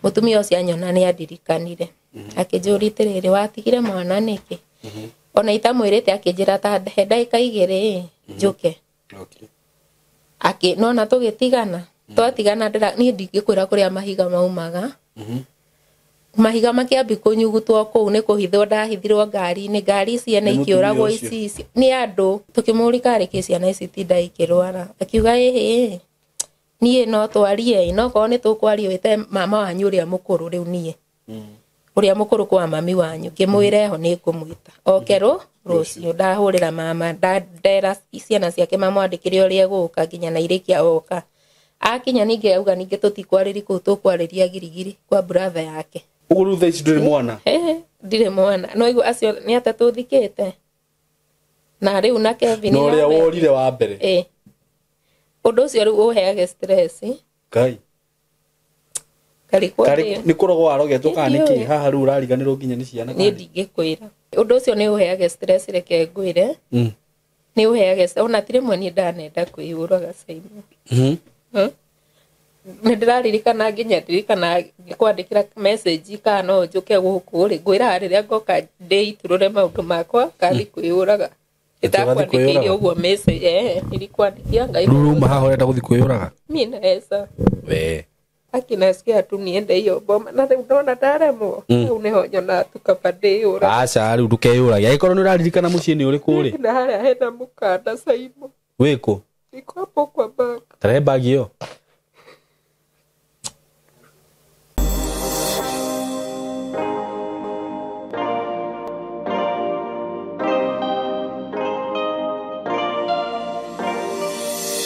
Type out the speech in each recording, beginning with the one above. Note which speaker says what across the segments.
Speaker 1: mutumia ucio anyona ni andirikanire akijurite riri watigire mwana niki ona itamwirite akijira ta ndagika igiri njuke nona tugitigana twatigana ndira ni ndingikwira kuria mahiga maumaga mahiga makiambi kunyugutwo kuu ni kuhithwo ndahithirwo ngari ni ngari ciana ikiuragwo ici ni andu tukimurika ariki ciana ici tinda ikirwara akiuga nie no twarie no ko ni tukwario ite mama wanyu uria mukuru riu nie uria mukuru kwa mami wanyu ngimwire ho ni kumwita okero rucio ndahurira mama ndera ciana ciake mamwandikire uria guka nginya na irikia oka akinya ninge auga ninge tutikwariri ku tukwariria girigiri kwa brother yake
Speaker 2: uguru tha ici ndire mwana
Speaker 1: ndire mwana no igu acio ni atatu thikite na riu na Kevin
Speaker 2: no ria worire wa mbere
Speaker 1: undu ucio riu uheage stress
Speaker 2: kai kari ni kurogwa arogetwo kana niki haha riu urariganirwo nginya ni ciana
Speaker 1: ni ndingikwira undu ucio ni uheage stress reke ngwire ni uheage ona tire mwani ndanenda kwiyuraga Simon ni ndiraririkana nginya ndirikana kwandikira message kana no njuke guku ri ngwira riria ngoka ndeiturure maundu makwa kathi kwiyuraga itakwandikire uguo message ndirikwandikia ngai
Speaker 2: ruma haho enda guthi kwiyuraga
Speaker 1: mina esa
Speaker 2: we
Speaker 1: akinasikia tu niende hiyo boma na ndona ndaremwo niho nyona tukabadeyura
Speaker 2: aca riu ndukeyuraga ikorwo ni uraririkana mucii ni uri kuri
Speaker 1: na haria hena mukanda Simon
Speaker 2: wiku
Speaker 1: iko hapo kwa bag
Speaker 2: tare bag hiyo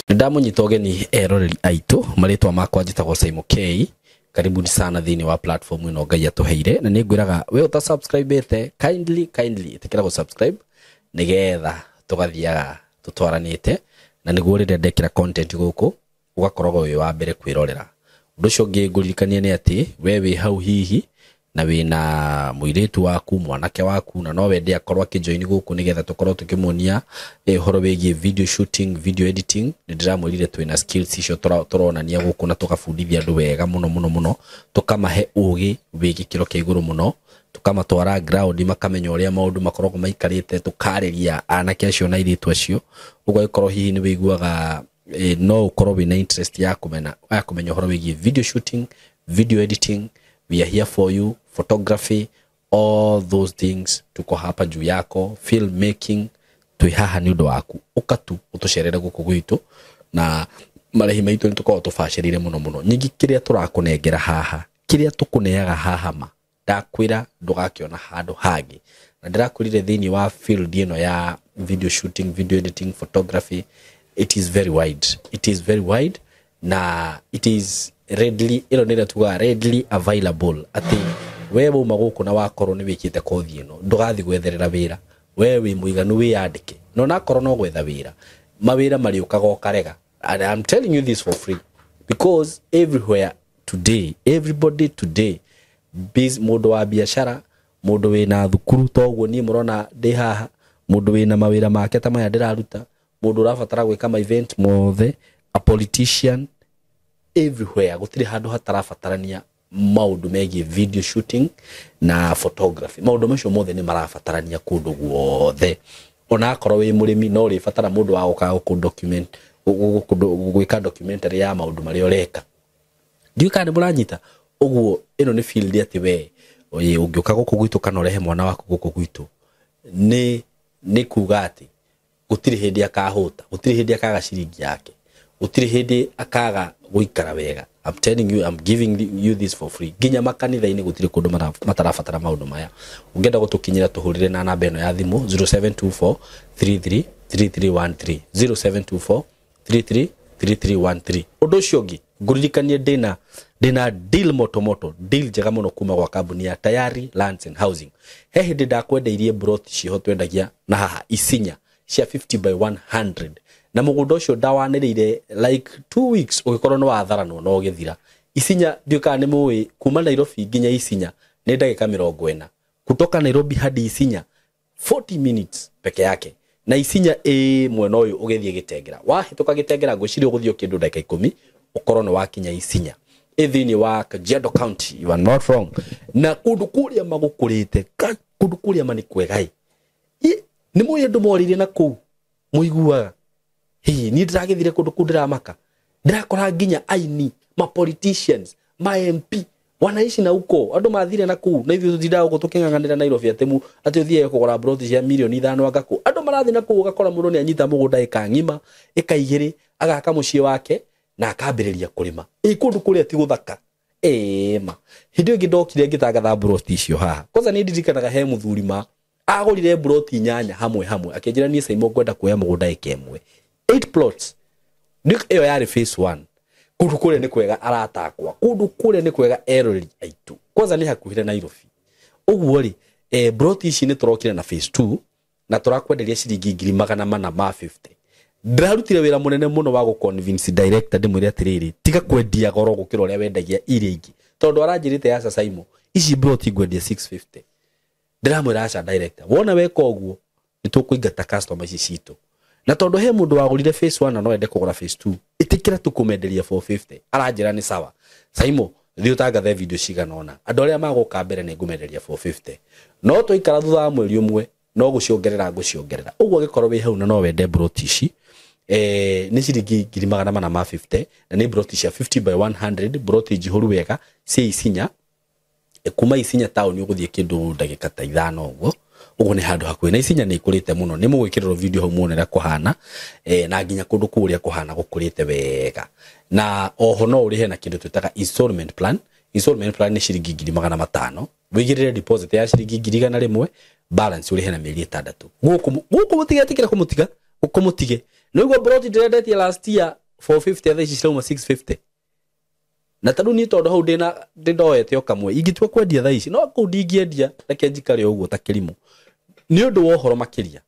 Speaker 2: ndamunyita ugeni eroreri aitu maritwa makwa njitagwo Simon K karibuni sana thini wa platform ino ngai atuheire na ningwiraga we uta subscribe ite kindly tikira go subscribe nigetha tugathiaga tutwaranite na niguo rire ndekira content guku ugakorogwo wi wa mbere kwirorera undu cio ngingurikania ni ati we wi hau hihi na wina muiretu waku mwanake waku na no wende akorwa kijoin guku nigetha tukorwo tukimunia horo wegi video shooting video editing ndiramwirire twina skills icio turonania guku na tukabundithia andu wega muno tukamahe ugi wegi kiro kia iguru muno tukamatwara ground makamenya uria maundu makoragwo maikarite tukariria anake acio na iritu acio ugo ikorwo hihi ni wiguaga no ukorwo wina interest ya kumenya horo wegi video shooting video editing. We are here for you. Photography, all those things. Tuko hapa juu yako. Filmmaking. Tuihaha ni undu waku. Ukatu utusherere guku gwitu. Na marehi maitu ni tuko utufashirire muno. Nyingi kiria turakunengera haha. Kiria tukuneaga haha ma. Ndakwira ndugakiona handu hangi. Na ndirakurire thini wa field ino ya video shooting, video editing, photography. It is very wide. Na it is readily readily available ati wewe umaguku na wakorwo ni wikite kothi ino ndugathi gwetherera wira wewe muiganu wiyandike no nakorwo no gwetha wira mawira mari ukagokarega and I'm telling you this for free because everybody today mundu wa biashara mundu wina thukuru toguo ni murona ndi haha mundu wina mawira make ta maya ndiraruta mundu urabatara gwika ma event mothe a politician everywhere gutiri handu hatarabatarania maundu megi video shooting na photography maundu macio mothe ni marabatarania kundu guothe ona akorwo wi murimi no ri batara mundu wa guka ku document gwika documentary ya maundu mari oreka ndiuka ni buranyita uguo ino ni field ati we ungiuka guku gwitu kana urehe mwana waku guku gwitu ni kugati gutiri hindi akahuta gutiri hindi akaga ciringi yake utiri hindi akaga guikara wega. I'm telling you, I'm giving you this for free. Ginya makanitha ini gutiri kundu matarabatara maundu maya. Ungenda gutukinyira tuhurire na namba eno ya thimu 0724 33 3313 0724 33 3313. Undu ucio ngi nguririkanie ndina deal moto deal njega muno kuma gwa kambuni ya Tayari Lands and Housing. He hindi ndakwendeirie brot ciho twendagia na haha Isinya cia 50 by 100 na mugundo ucio ndawanirire like 2 weeks ugikorwo no watharano no githira. Isinya ndiuka ni muwi kuma Nairobi nginya Isinya ni ndagika 40 kutoka Nairobi hadi Isinya 40 minutes peke yake na Isinya mwena uyu ugithie Gitengera wahituka Gitengera ngwiciria uguthio kindu ndagika 10 ukorwo no wakinya Isinya ethini wa Kajiado County, you are not wrong. Na kundu kuria magukurite kundu kuria mani kwegai ni moyo ndu morire na ku muiguaga hi ni ndiragithire kundu kundira maka ndirakora nginya aini ma politicians ma MP wanaishi na uko andu mathire na ku na ithu tutindao gutukinganganira Nairobi atemu ati uthie kugura broti cia milioni 5 agaku andu marathi na ku ugakora mundu ni anyita mugunda ikangima ikaigiri agaka mucie wake na akambiriria kurima kundu kuria ti guthaka ma hindio ngidokire ngitangatha broti icio haha kwanza ni ndirikanaga he muthurima agurire broti nyanya hamwe akenjira ni Saimo kwenda kuoya mugunda ikemwe 8 plots nik iyo yari phase 1 kundu kule ni kwega aratakwa kundu kule ni kwega Erori aitu kwanza ni hakuhire Nairobi uguo ri broti ici ni turokire na phase 2 na turakwenderia ciringi 450 ndarutire wira munene muno wa go convince director ndimwire atiriri tiga kwendia goro gukira uria wendagia ire ingi tondu aranjirite ya Saimo ici broti ngwendia 650 ndiramwira aca director wona weka uguo nitukuingata customers ici citu na tondu he mundu wagurire phase 1 na no ende kugura phase 2 itikira tukumenderia 450 aranjira ni sawa Saimo thio tangathe video cigana ona andu aria maguka mbere ni ngumenderia 450 no tuikara thutha mweri umwe no guciongerera uguo gikorwo wi hau na no wende broti ici ni ciringi 450 na ni broti cia 50 by 100 broti jihuru wega ci isinya kuma isinya town uguthie kindu ndagika ta 5 uguo ni handu hakuhi na isinya ni ikurite muno ni mugwikirwo video hau muonera kuhana na nginya kundu kuria kuhana gukurite wega na oho no urihe na kindu twitaga installment plan ni ciringi 500 wigirire deposit ya ciringi 100 balance urihe na mieri 6 guku mutigatikira kumutige no igwa broti ndirendetie last year 450 atha ici cirauma 650 na tadu ni tondu hau ndoete okamwe ingitwa kwendia tha ici no ku ndingĩendia reke njikare uguo ta kirimu ni undu wa horo makiria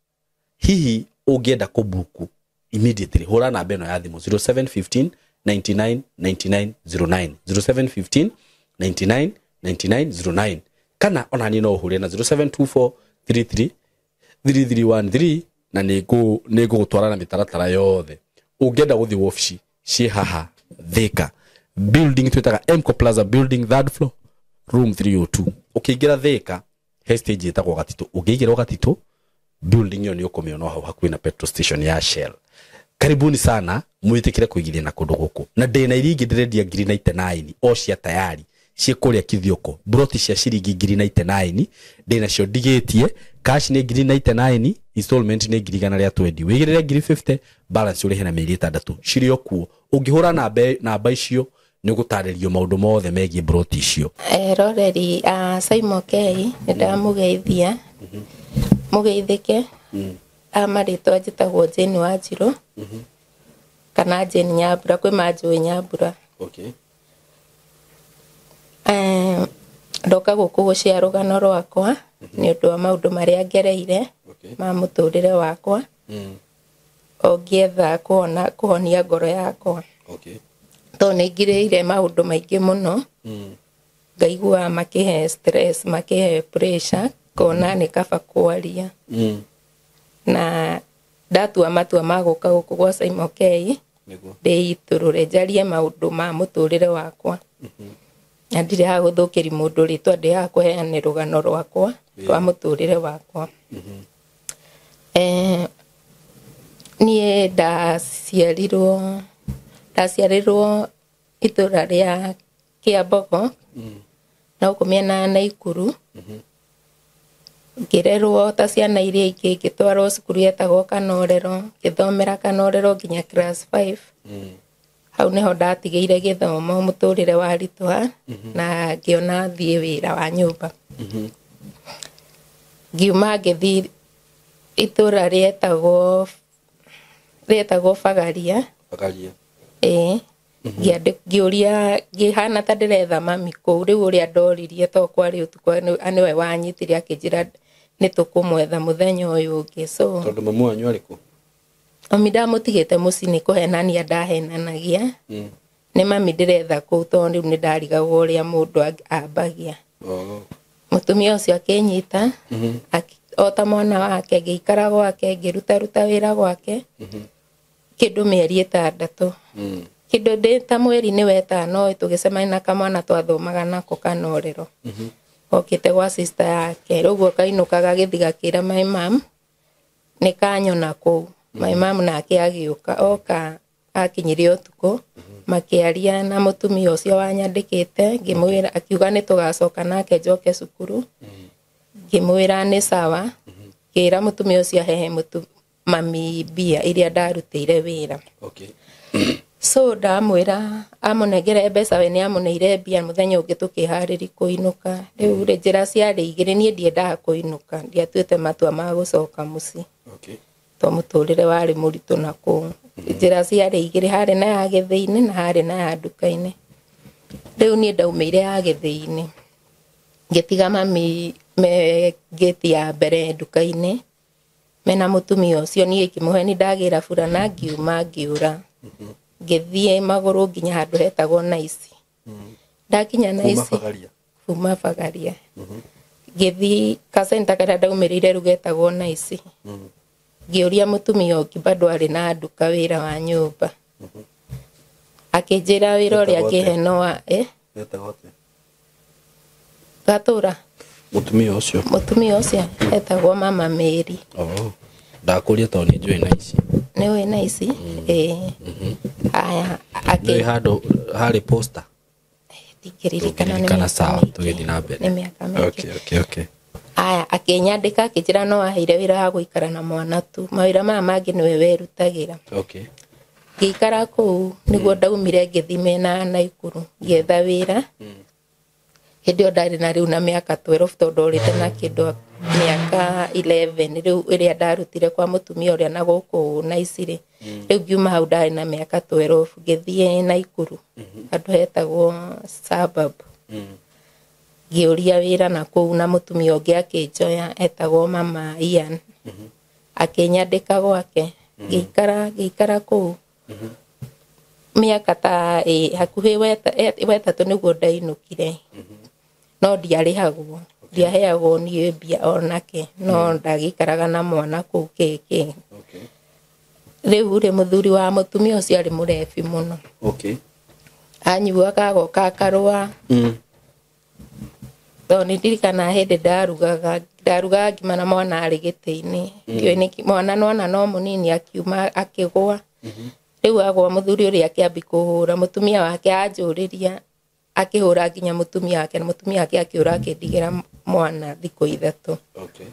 Speaker 2: hihi ungienda kubuku immediately hura namba ino ya thimu 0715 99 99 09 0715 99 99 09 kana ona ni no uhure na 0724 33 3313 na nego gutwarana mitaratara yothe ungienda guthi wofici ci haha Thika building twitaga Emco Plaza building third floor room 302 ukiingira Thika he stage itagwo Gatito ukiingira Gatito building yo ni ukomiona hau hakuhi na petrol station ya Shell karibuni sana mwitikire kuigiria na kundu guku na ndena iringi ndirendia 99 o cia tayari ciekuria kithioko broti cia ciringi 99 ndena cio ndigitie cash ni 99 installment ni 120 wigirire 50 balance uri hena mieri 6 ciri okuo ungihura namba icio ni gutaririo maundu mothe megie broti icio
Speaker 1: Roreri Saimo K ndamugeithia mugeithike amaritwa njitagwo Jane Wanjiru kana Jane Nyambura kwi manjui Nyambura
Speaker 2: okay
Speaker 1: ndoka guku gucia rugano rwakwa ni undu wa maundu maria ngereire ma muturire wakwa ongietha kuhonia ngoro yakwa to ni ngireire maundu maingi muno ngaigua makihe stress makihe pressure kona ni kaba kwaria na ndatua matua maguka guku gwa Saimo K ndeiturure njarie maundu ma muturire wakwa na ndire ha guthukiri mundu ritwa ndi ha kuheana rugano rwakwa rwa muturire wakwa nie ndaciarirwo itura ria Kiambogo na ukumena Naikuru ngirerwo ta ciana iria ingĩ ngĩtwarwo cukuru yetagwo Kanorero ngĩthomera Kanorero nginya class 5 hau niho ndatigĩire gĩthomo muturire wa ritwa na ngiona thiĩ wĩra wa nyũmba ngiuma ngĩthi itura rĩetagwo Bagaria ngĩũria ngĩhana ta ndĩretha mami kũu rĩu ũrĩa ndoririe to kwarĩ ũtukũ nĩwe wanyitire akĩnjĩra nĩtũkũmwetha mũthenya ũyũ ũngĩ so
Speaker 2: tondu mamu wanyu arĩ kũ
Speaker 1: mami ndamutigĩte mũciĩ nĩ kũhenania ndahenanagia nĩ mami ndĩretha kũu tondũ rĩu nĩ ndarigagwo ũrĩa mũndũ ambagia mũtumia ũcio akĩnyita o ta mwana wake ngĩikara gwake ngĩruta wĩra gwake kĩndũ mĩeri 6 kindo ndeta mweri ni wetano tugicemania na kamwana twathomaga nako Kanorero okite gwa sister yake rugo kainukaga githigakira my mom ni kanyona ku my mom nake agiuka oka akinyire utuko makiaria na mutumia ucio wanyandikite ngimwira akiuga ni tugacoka nake njoke cukuru ngimwira ni sawa kira mutumia ucio hehe mami bia iria ndarutire wira
Speaker 2: okay
Speaker 1: so ndamwira amunengere mbeca we ni amuneire bia muthenya ungi tukihariri kuinuka riu njira ciari igiri nie ndiendaga kuinuka ndiatuite matua ma gucoka muci
Speaker 2: okay
Speaker 1: to muturire wari muritu na ku njira ciari igiri hari na ya Githii-ini na hari na ya nduka-ini riu nie ndaumire ya Githii-ini ngitiga mami me geti ya mbere nduka-ini mena mutumia ucio nie kimuhe ni ndagira burana ngiuma ngiura ngithie maguru nginya handu hetagwo Naici ndakinya Naici kuma Bagaria ngithie kasenta kada ndaumirire rugetagwo Naici ngiuria mutumia ungi bado ari na nduka wira wa nyumba akinjira wira uria ngihenoa gatura
Speaker 2: mutumia ucio
Speaker 1: etagwo mama Mary
Speaker 2: ndakuria to ni njui Naici
Speaker 1: ni we Naici aya
Speaker 2: ni hado hari poster
Speaker 1: ndikiririkana
Speaker 2: sawa tugithi na mbere
Speaker 1: ni miaka mingi
Speaker 2: okay
Speaker 1: aya akinyandika akijira no aheire wira wa guikara na mwana tu mawira maya mangi niwe werutagira
Speaker 2: okay
Speaker 1: ngikara ku niguo ndaumire ngithime na Naikuru ngetha wira hindi ndari na riu na miaka 12 tondu urite na kindu miaka 11 riu iria ndarutire kwa mutumia uria na guku Naici riu ngiuma hau ndari na miaka 12 ngithie Naikuru andu hetagwo suburb ngiuria wira na ku na mutumia ungi akinjoya etagwo mama Ian akinyandika gwake ngikara ku miaka ta hakuhi wetatu niguo ndainukire no ndiarihagwo ndiaheagwo nie mbia onake no ndagikaraga na mwana ku keke riu ri muthuri wa mutumia ucio ari murebi muno
Speaker 2: okay
Speaker 1: anyuaga goka karua to ni ndirikana hindi ndarugaga ngima na mwana ari giti-ini ndioi ni mwana no munini akiuma akigwa riu agwa muthuri uria akiambi kuhura mutumia wake anjuriria akihura nginya mutumia wake na mutumia wake akiura akindigira mwana thiku 3
Speaker 2: okay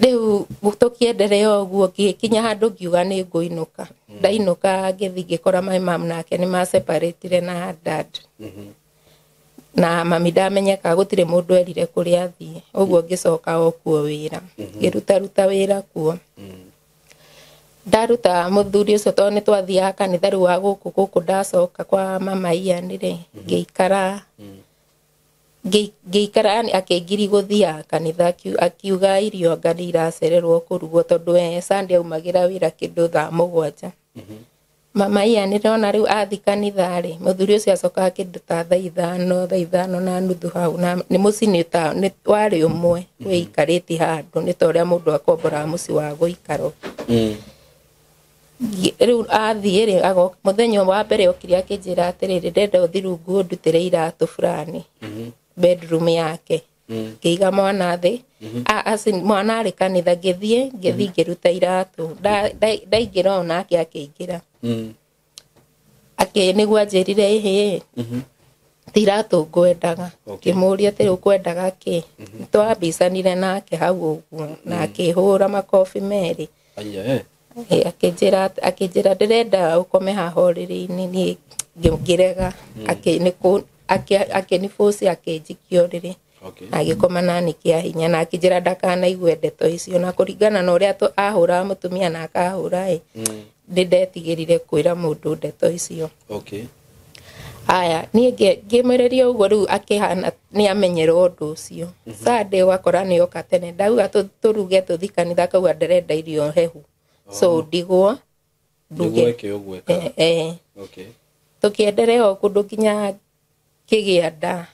Speaker 1: riu tukiendelea uguo kinya handu ngiuga ni nguinuka ndainuka ngithi ngikora my mom nake ni ma separate na dad na mami ndamenyeka gutire mundu erire kuri athie uguo ngicoka okuo wira ngiruta wira kuo ndaruta muthuri ucio to ni twathia kanitha riu wa guku ndacoka kwa mama Ian ri ngiikara akengiri guthia kanitha akiuga irio ngari iracererwo kurugwo tondu Sunday aumagira wira kindu 7:00 mama Ian ndirona riu athi kanitha ri muthuri ucio acoka akinduta 5:30 na nuthu hau na ni mucinita ni wari umwe wikariti handu ni toria mundu akombora muci wa guikaro riu athie ri muthenya wa mbere okiri akinjira atiriri ndenda uthirungu ndutire iratu fulani bedroom yake ngiiga mwana thi mwana ari kanitha ngithie ngiruta iratu ndaingira onake akingira niguo anjirire ihi tiratu ngwendaga ngimuria ati ukwendaga ki twambicanire nake hau uguo na akihura makofi meri akinjira ndirenda ukome haha uriri-ini ni ngirega akiniforce akinjikio riri agikoma nani kia hinya na akinjira ndakanaigue ndeto icio na kuringana na uria ahura mutumia na akahura ndetigirire kwira mundu ndeto icio
Speaker 2: okay
Speaker 1: aya nie ngimwereria uguo riu akihana ni amenyerwo undu ucio Sunday wakora ni oka tene ndauga turuge tuthi kanitha kauga nderenda irio hehu so ndigwo
Speaker 2: nduge okay
Speaker 1: tukiendelea okundu kinya kigianda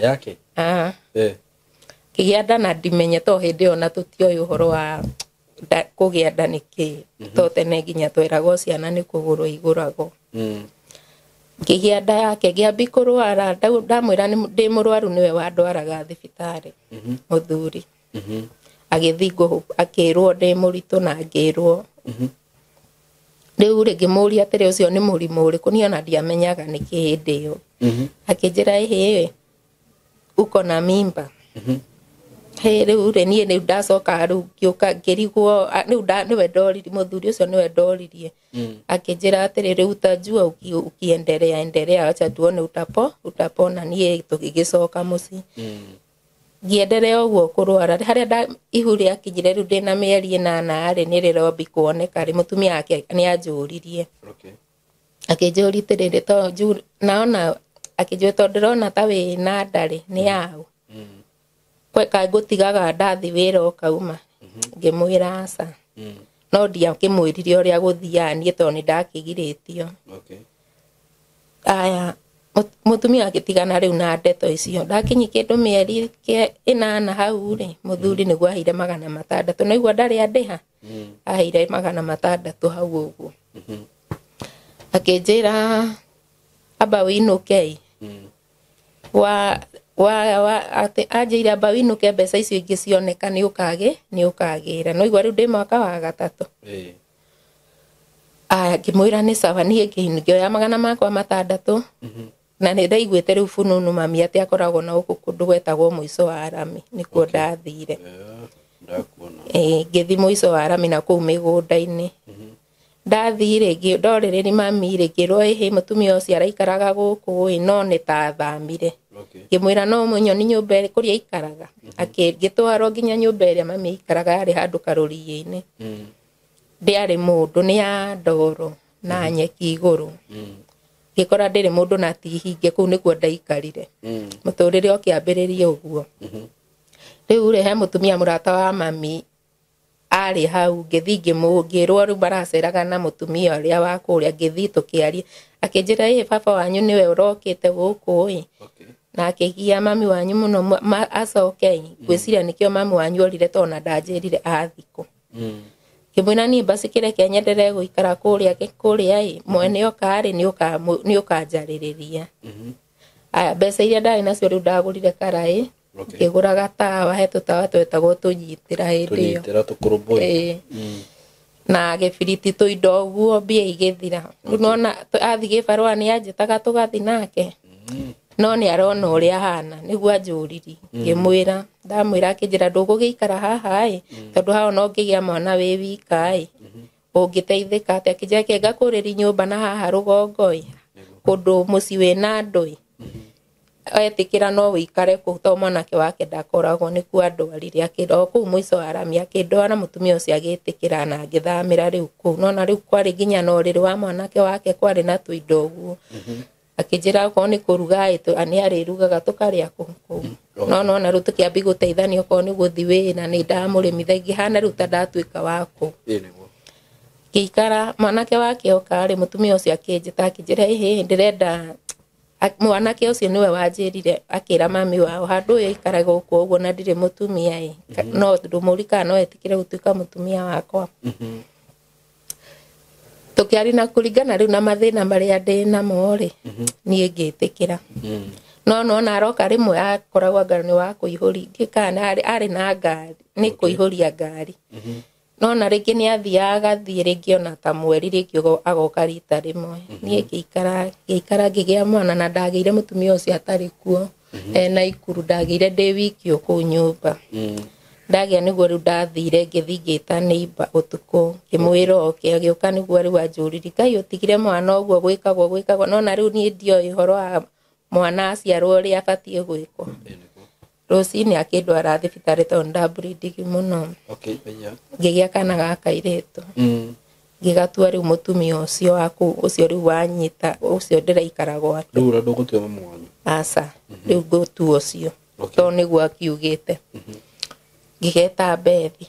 Speaker 2: yake
Speaker 1: kigianda na ndimenye to hindi ona tutioy uhoro wa kũgĩa nda nĩkĩ to tene nginya tweragwo ciana nĩ kũgũrũ igũragwo ngĩgĩa nda yake ngĩambi kũrwara ndamwĩra ndĩ mũrwaru nĩwe wandwaraga thibitarĩ mũthuri agĩthiĩ akĩrwo ndĩ mũritũ na ngĩrwo rĩu ngĩmũria atĩrĩ ũcio nĩ mũrimũ ũrĩkũ niĩ ona ndiamenyaga nĩkĩ hĩndĩ ĩyo akĩnjĩra ĩhĩ uko na mimba rĩu niĩ rĩu ndacoka rĩu ngĩũka ngĩrigwo rĩu nĩwe ndoririe mũthuri ũcio nĩwe ndoririe akĩnjĩra atĩrĩ rĩu utajua ukiendelea acha tuone utapona niĩ tũgĩgĩcoka mũciĩ ngĩendelea ũguo kũrwara harĩa ihu rĩakinyire rĩu ndĩna mĩeri 8 nĩ rĩrombi kuoneka rĩ mũtumia wake nĩ anjũririe akĩnjũria atĩrĩrĩ to naona akĩnjũria to ndĩrona ta wĩna ndarĩ nĩ yaũ kweka ngũtigaga ndathi wĩra ũkauma ngĩmwĩra aca no ndiakĩmwĩrire ũrĩa gũthiaga niĩ to nĩ ndakĩgirĩtio aya mũtumia agĩtigana rĩu na ndeto icio ndakinyi kĩndũ mĩeri 8 hau rĩ mũthuri nĩguo aheire 600 naigua ndarĩ andĩha aheire 600 hau ũguo akĩnjĩra amba wĩinũke anjĩire amba wĩinũke mbeca icio ingĩ cioneka nĩ ũkagĩra no igua rĩu ndĩ mwaka wa 3 ngĩmwĩra nĩ sawa niĩ ngĩoya 600 na nĩ ndaiguĩte rĩu fununu mami atĩ akoragwo na gũkũ kũndũ gwetagwo mũico wa arami nĩkuo ndathire ngĩthi mũico wa arami na kũu mĩgũnda-inĩ ndathire ndorĩrĩri mami rĩ ngĩrwo ĩhĩ mũtumia ũcio araikaraga gũkũ no nĩ ta thamire ngĩmwĩra no mũnyoni nyũmba ĩrĩ kũrĩa aikaraga ngĩtwarwo nginya nyũmba ĩrĩa mami aikaraga yarĩ handũ karũriĩ-inĩ ndĩarĩ mũndũ nĩ ya ndoro na nyeki igũrũ ngĩkora ndĩrĩ mũndũ na tihinge kũu nĩkuo ndaikarire mũtũrĩre ũkĩambĩrĩria ũguo rĩu rĩ he mũtumia mũrata wa mami arĩ hau ngĩthi ngĩrwo rĩu baraceraga na mũtumia ũrĩa wa kũrĩa ngĩthi tũkĩaria akĩnjĩra ĩ baba wanyu nĩwe ũrokĩte gũkũ na akĩgia mami wanyu mũno acoke ngwĩciria nĩkĩo mami wanyu orire tona ndanjĩrire athikũ ngĩmwĩra niĩ basi kĩreke nyenderee gũikara kũrĩa mwene oka nĩ ũkanjarĩrĩria mbeca iria ndarĩ nacio rĩu ndagũrire karaĩ ngĩgũra gatawa he tũtawa twetagwo tũnyitĩra hĩndĩ ĩyo na gĩbiriti tũindo ũguo mbia igĩthira rĩu nona athi gĩbarũa nĩ anjĩtaga tũgathi nake no nĩ arona ũrĩa hana nĩguo anjũririe ngĩmwĩra ndamwĩra akĩnjĩra ndũgũgĩikara haha tondũ hao no ngĩgĩa mwana wĩ wika ũngĩteithĩka atĩ akĩnjĩra kĩenga kũrĩri nyũmba na haha rũgongo kũndũ mũciĩ wĩna andũ etĩkĩra no wĩikare kũu to mwanake wake ndakoragwo nĩkuo andwarire akĩndoa kũu mũico wa arami akĩndoa mũtumia ũcio agĩtĩkĩra na agĩthamĩra rĩu kũu nona rĩu kwarĩ nginya na ũrĩrĩ wa mwanake wake kwarĩ na tũindo ũguo akĩnjĩra okorwo nĩ kũruga nĩ arĩrugaga tũkarĩa kũu no nona rĩu tũkĩambi gũteithania okorwo nĩ gũthi wĩra nĩ ndamũrĩmithagia ngĩhana rĩu ta ndatuĩka wa kũu ngĩikara mwanake wake oka rĩ mũtumia ũcio akĩnjĩta akĩnjĩra ĩhĩ ndĩrenda mwanake ũcio nĩwe wanjĩrire akĩra mami wao handũ ũyũ aikaraga gũkũ ũguo na ndirĩ mũtumia no ndũmũri kana no etĩkĩre gũtuĩka mũtumia wakwa tũkĩari na kũringana rĩu na mathĩna marĩa ndĩ namo rĩ niĩ ngĩtĩkĩra no nona aroka rĩmwe akoragwo ngari nĩ wa kũihũria ngĩkana arĩ na ngari nĩ kũihũria ngari nona rĩngĩ nĩ athiaga gathiĩ rĩngĩ ona ta mweri rĩngĩ agoka rita rĩmwe niĩ ngĩikara ngĩgĩa mwana na ndagĩire mũtumia ũcio atarĩ kuo na ikuru ndagĩire ndĩ wiki kũu nyũmba ndagĩa nĩguo rĩu ndathire ngĩthi ngĩta neighbor ũtukũ ngĩmwĩra oke agĩũka nĩguo rĩu anjũririe Ngai ũtigire mwana ũguo gwĩkagwo nona rĩu niĩ ndioĩ ũhoro wa mwana aciarwo ũrĩa abatiĩ gwĩkwo rũcinĩ akĩndwara thibitarĩ tondũ ndambũrindigi mũno ngĩgĩa kana ga kairĩtu ngĩgatua rĩu mũtumia ũcio wa kũu ũcio rĩu wanyita ũcio ndĩraikara gwake
Speaker 2: rĩu ũrenda gũtua mami wanyu
Speaker 1: aca rĩu ngũtua ũcio tondũ nĩguo akiugĩte ngĩgeta Bethi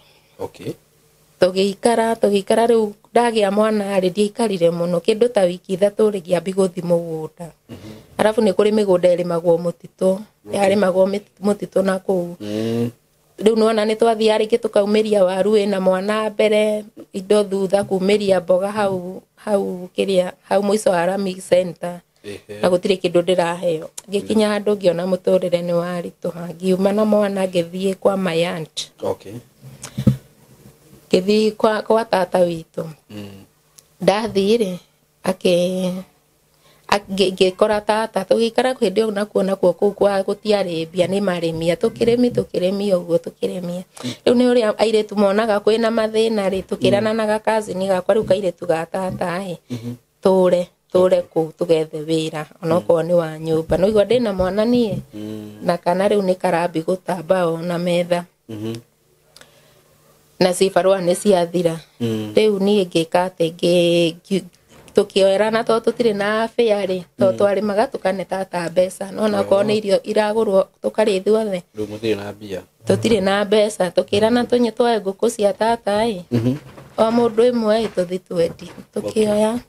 Speaker 1: tũgĩikara rĩu ndagĩa mwana rĩ ndiaikarire mũno kĩndũ ta wiki 3 rĩ ngĩambi gũthi mũgũnda arabu nĩ kũrĩ mĩgũnda ĩrĩmagwo mũtitũ yarĩmagwo mũtitũ na kũu riu nona ni twathia ringi tukaumiria waru ina mwana mbere indo thutha kumiria mboga hau kiria hau muico wa Army Center na gutire kindu ndiraheo ngikinya handu ngiona muturire ni warituha ngiuma na mwana ngithie kwa my aunt ngithie kwa tata witu ndathire ngikora tata tugikara kwindi o na kuona kuu kwa gutiarĩmbia nĩ marĩmia tukirĩmia ũguo tukirĩmia riu nĩ ũrĩa airĩtu monaga kwĩna mathĩna rĩ tukirananaga cousin gakwa riu kairĩtu ga tata tũre kuu tugethe wĩra onokorwo nĩ wa nyũmba no igua ndĩna mwana niĩ na kana riu nĩ karambi gũtamba ona metha na cibarũa nĩ ciathira riu niĩ ngĩka atĩ tukioerana to tutire na fare to twarimaga tukane tata mbeca nona ko ni irio iragurwo tukari thuothe
Speaker 2: riu mutire na mbia
Speaker 1: tutire na mbeca tukirana tunye twae nguku cia tata o mundu imwe tuthi twendi tukioya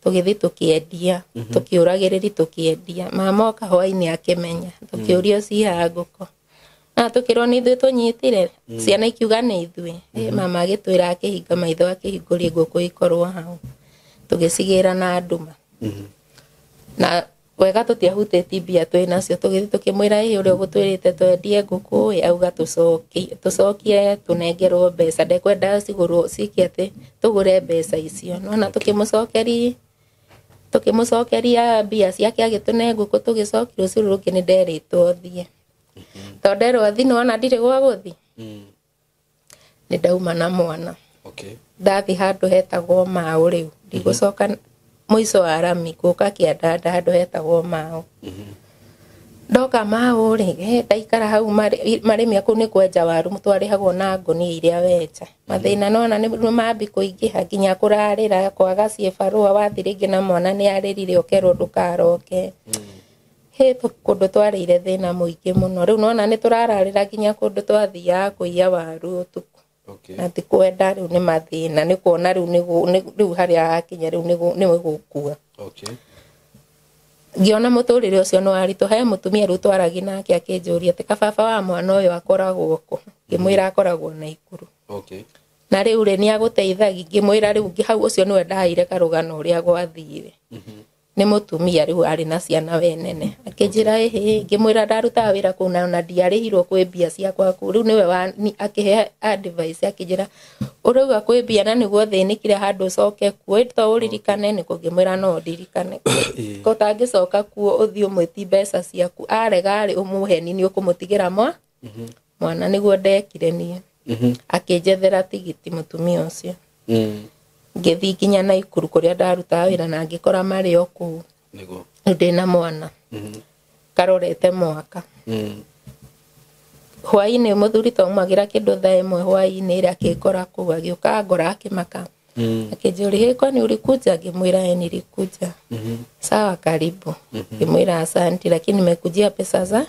Speaker 1: tugithi tukiendia tukiuragiriri tukiendia mama okahwaini akimenya tukiurio ciha nguku na tukirwo ni ithuĩ tunyitire ciana ikiuga ni ithuĩ mama agitwira akihinga maitho akihingurie nguku ikorwo hau tugicigira na nduma na wega tutiahutĩtie mbia twĩ nacio tugithi tukimwira uria gutwirite twendie nguku auga tucokie tunengerwo mbeca ndekwenda cigurwo cikiate tugure mbeca icio nona tukimucokeria mbia ciake agitune nguku tugicokirwo rucio rungi ni nderitwo thie to nderwo thi nona ndire gwa guthi ni ndauma na mwana ndathi handu hetagwo Mau riu ndigucoka muico wa Arami guka Kiandanda handu hetagwo Mau ndoka Mau ri ndaikara hau marĩmia kuu ni kwenja waru mutwarihagwo na ngũnia iria wenja mathina nona ni mambi kuingiha nginya kurarĩra kwaga ciĩbarũa wathi ringi na mwana ni arĩrire okerwo ndukaroke kundu twarĩire thĩna mũingĩ mũno riu nona ni turararĩra nginya kundu twathiaga kuiya waru utuku na tikwenda riu ni mathina ni kuona riu haria hakinya riu ni gukua ngiona muturire ucio no aritu he mutumia riu twaragi nake akinjuria ati kababa wa mwana uyu akoragwo ku ngimwira akoragwo na ikuru na riu ni aguteithagia ngimwira riu hau ucio niwe ndaire karugano uria gwathire ni mutumia riu ari na ciana we nene akinjira ngimwira ndaruta wira kuu na ndiarihirwo kwi mbia ciakwa kuu riu niwe akihe advice akinjira urauga kwi mbia na niguo thinikire handu coke kuo to uririkane ni kungimwira no ndirikane ko tangicoka kuo uthio mwiti mbeca ciaku arega ari umuheni ni ukumutigira mwana niguo ndekire nie akinjethera tigiti mutumia ucio ngithi nginya na ikuru kuria ndaruta wira na ngikora mari o kuu nigo ndina mwana karorete mwaka hwaini muthuri to mwagira kindu thaa imwe hwaini ira akikora kuu agiuka ngora akimaka akinjuri hiko ni ulikuja ngimwira nilikuja sawa karibu ngimwira asante lakini nimekujia pesa za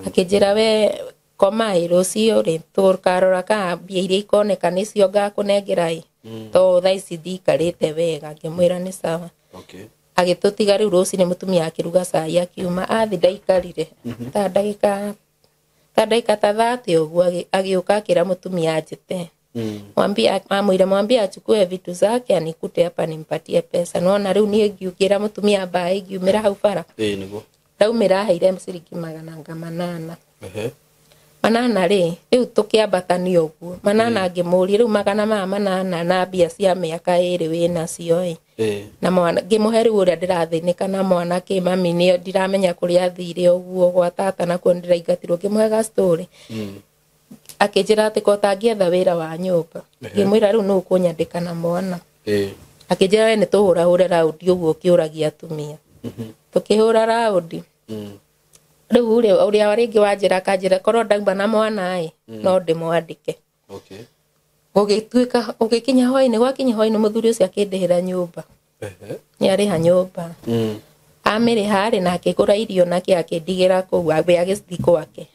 Speaker 1: akinjira we koma irucio ri tukarora ka mbia iria ikoneka nicio ngakunengerai to thaici ndikarite wega ngimwira ni sawa agitutiga riu ruci mutumia akiruga cai akiuma athi ndaikarire ta ndagika ta 30 uguo agiuka akira mutumia ajite mwambie achukue vitu zake anikute hapa nimpatie pesa naona riu ni ngiukira mutumia mbae ngiumira hau bara
Speaker 2: niguo
Speaker 1: ndaumira haire ciringi 800 manana ri riu tukiambatania uguo manana ngimuria riu 800 na mbia cia miaka 2 wina cio na mwana ngimuhe riu uria ndirathinika na mwana ki mami ni ndiramenya kuria athire uguo gwa tata na kuo ndiraingatirwo ngimuhega story akinjira ati ko tangietha wira wa nyumba ngimwira riu no kunyandika na mwana akinjira we ni tuhura raundi uguo kiuragia atumia tukihura raundi riu uria waringi wanjira kanjira korwo ndauma na mwana no ndimwandike ugituika ugikinya hwaini gwakinya hwaini muthuri ucio akindihira nyumba ni ariha nyumba amiriha ari na akigura irio nake akindigira kuu abe agithi kwake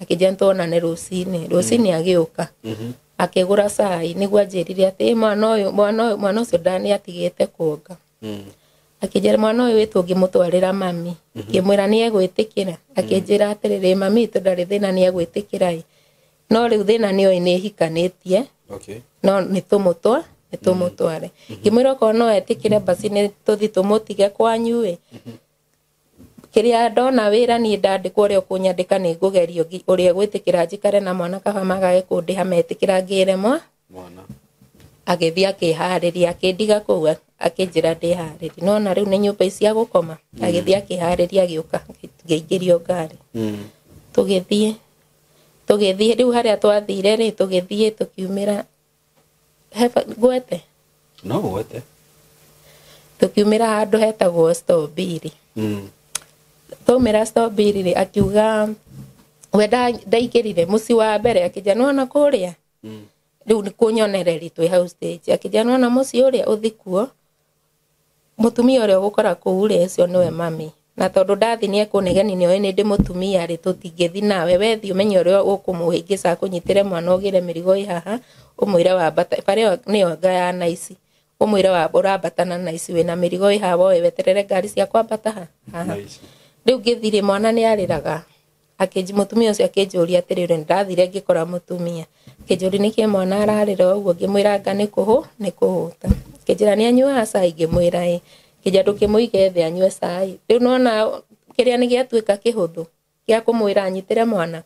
Speaker 1: akijentona ni rucini agiuka akigura cai niguo anjirire ati mwana ucio ndani atigite kuonga akijera mwana uyu witu ngimutwarira mami ngimwira ni egwitikira akinjira atiriri mami tu ndari thina ni egwitikira no riu thina ni oi ni hikanetie
Speaker 2: Okay.
Speaker 1: no ni tumutware ngimwira ko no etikire basi ni tuthi tumutige kwanyu kiria ndona wira ni ndandikwo uria kunyandika ni ngugerio uria gwitikira njikare na mwana kaba magage kundiha metikira ngiremwa
Speaker 2: mwana
Speaker 1: agithia akihariria akindiga kuu akinjira ndihariri no na riu ni nyumba cia gukoma agithia akihariria agiuka ngeingirio ngari tugithie riu haria twathire ri tugithie tukiumira gwete
Speaker 2: no gwete
Speaker 1: tukiumira handu hetagwo Stobiri tumira Stobiri ri akiuga we ndaigirire muci wa mbere akija nona kuria riu ni kunyonereri twi house stage akija nona muci uria uthikuo mutumia uria gukora kuu ri cio niwe mami na tondu ndathi ni ekunegeni ni oi ni ndi mutumia ri tutingithi nawe wethi umenye uria ukumuhingica kunyitire mwana ugire mirigo ihaha umwire wa bata pare ni oga ya naici umwire wa urabatana naici wina mirigo ihaha we weterere ngari cia kwambata haha riu ngithire mwana ni ariraga akinji mutumia ucio akinjuria atirire ndathire ngikora mutumia kinjuri nikie mwana ararira uguo ngimwira anga ni kuhuta kinjira ni anyua cai ngimwira kija ndukimuige thi anyue cai riu nona kiria ni giatuika kihuthu gia kumwira anyitire mwana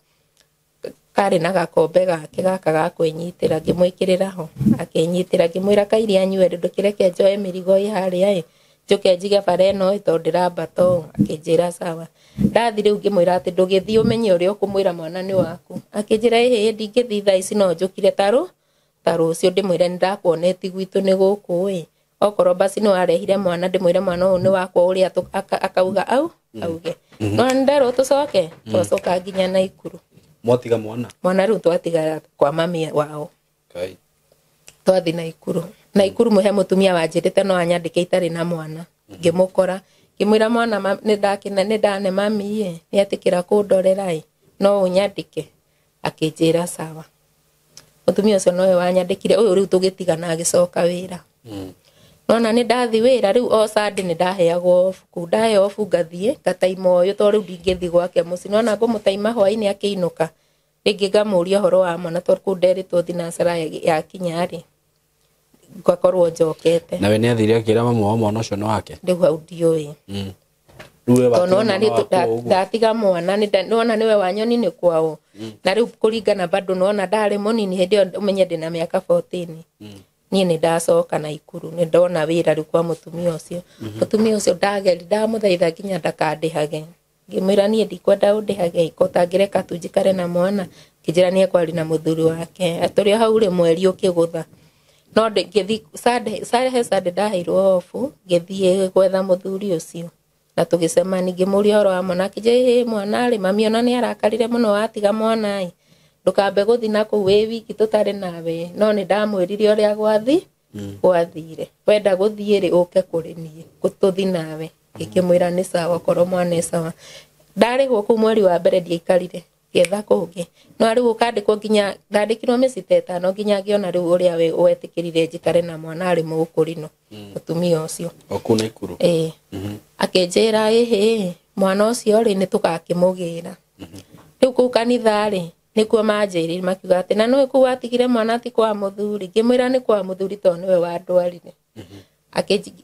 Speaker 1: kari na gakombe gake gaka ga kwinyitira ngimwikirira ho akinyitira ngimwira kairi anyue ndukireke njoe mirigo iharia njuke njige bare no itondira bato akinjira sawa ndathi riu ngimwira ati ndugithie umenye uria ukumwira mwana ni waku akinjira ndingithi thaa ici no njukire taru ucio ndimwire ndakuoneti gwitu ni guku okoro basi no arehire mwana ndimwire mwana uyu ni wakwa uria akauga auge no ndero tucoke tucoka nginya Naikuru
Speaker 2: mwatiga mwana
Speaker 1: riu twatiga kwa mami wao
Speaker 2: kai
Speaker 1: twathi Naikuru muhe mutumia wanjirite no anyandike itari na mwana ngimukora ngimwira mwana ni ndane mami ni atikira kundorera no unyandike akinjira sawa mutumia ucio nowe wanyandikire uyu riu tugitigana agicoka wira nona ni ndathi wira riu o Sunday ni ndaheagwo off kundahe off ngathie ngataima uyu to riu ndingithi gwake muci nona ngumutaima hwaini akiinuka ringi ngamuria horo wa mwana to kunderitwo thinacera ya kinyari ngakorwo njokete
Speaker 2: nawe ni athire akira mamu wa mwana ucio no wake
Speaker 1: riu hau ndiui nona ni ndatiga mwana ni nona niwe wanyoni ni kwao na riu kuringana bado nona ndari munini hindi umenye ndina miaka 14 ni ndacoka Naikuru ni ndona wira riu kwa mutumia ucio ndamuthaitha nginya ndakandihage ngimwira ni ndikwenda undihage ikotangireka tunjikare na mwana kijira ni ekwari na muthuri wake aturi hau ri mweri ukigutha no ngithi Sunday ndaheirwo ofu ngithie gwetha muthuri ucio na tugicemani ngimuria oro wa mwana kije mwana ri mami ona ni arakarire muno watiga mwana ndukambe guthi na ku wi wiki tutari nawe no ni ndamwirire uria gwathire wenda guthie ri uke kuri nie gututhi nawe ngikimwira ni sawa koro mwana sawa ndarigwo ku mweri wa mbere ndiikarire getha kungi no riu ukandikwo nginya ndandikirwo mĩci 5 nginya ngiona riu uria we wetikirire njikare na mwana ari mukurino mutumia ucio
Speaker 2: oku Naikuru
Speaker 1: akinjira mwana ucio ri ni tugakimugira riu ku kanitha ri nikuo manjirire makiuga ati na no ku watigire mwana ati kwa muthuri ngimwira ni kwa muthuri to niwe wandwarire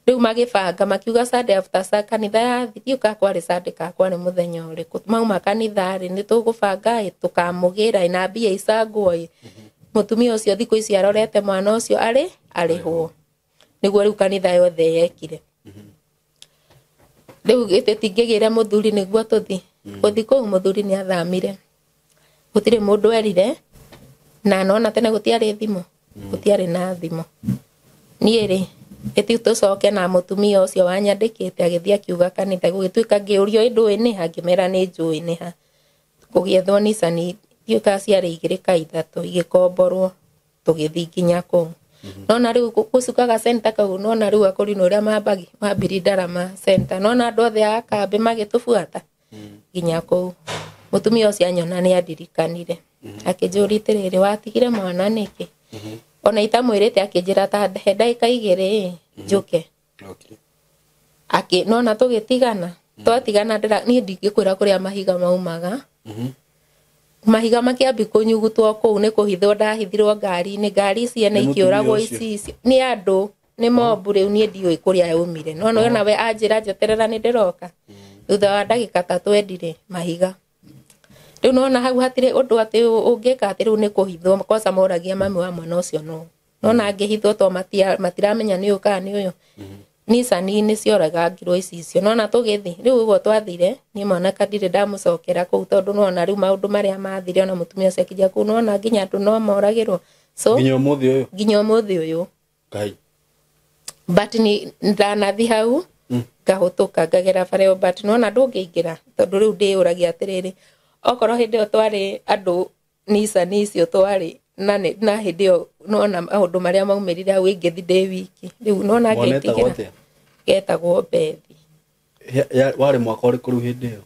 Speaker 1: riu magibanga makiuga Sunday after kanitha yathithio kwari Sunday kwari muthenya uriku mauma kanitha ri ni tugubanga tukamugira na mbia icangwo mutumia ucio thiku ici arorete mwana ucio arihwo niguo riu kanitha yothe yekire riu gitingigire muthuri niguo tuthi kuthiko muthuri ni athamire gutire mundu erire na nona tene gutiari thimo gutiari na thimo nie ri eti tucoke na mutumia ucio wanyandikite agithia akiuga kanitha gugituika ngiurio indu ini hangimera ni njui ni ha kugiethwo ni sani yuka ciari igire kaithatu igikomborwo tugithi nginya ku nona riu kusukaga center kau nona riu akuri no ria mambiri Ndarama center nona andu othe akambe magitubuata nginya ku mutumia ucio anyona ni andirikanire akinjuri tiriri watigire mwana niki ona itamwirite akinjira ta ndagika igiri njuke nona tugitigana twatigana ni ndingikwira kuria mahiga maumaga mahiga makiambi kunyugutwo kuu ni kuhithwo ndahithirwo ngari-inĩ ngari ciene ikiuragwo ici ni andu ni mobu riu nie ndiui kuria yumire no nawe anjira njeterera ni ndiroka thutha wa ndagika 3 endire mahiga riu nona hau hatire undu ati ungika ati riu ni kuhithwo kosa moragia mami wa mwana ucio no nona angihithwo to matiramenya ni uka ni uyu Nisani ni cioraga ngiro icio nona tugithi riu ugo twathire ni mwana kadire ndamucokera kuu tondu nona riu maundu maria mathire ona mutumia ucio akija kuu nona nginya andu no moragirwo so nginya umuthi uyu
Speaker 2: Ngai
Speaker 1: but ni ndanathi hau ngahutuka ngagera bareo but nona ndungiingira tondu riu ndiuragia atiriri okoro hindi o twari andu Nisani icio twari na hindi yo nona maundu maria maumirire hau ingithi ndi wiki riu nona ngetigira getagwo Bethi
Speaker 2: wari mwaka uri kuru hindi yo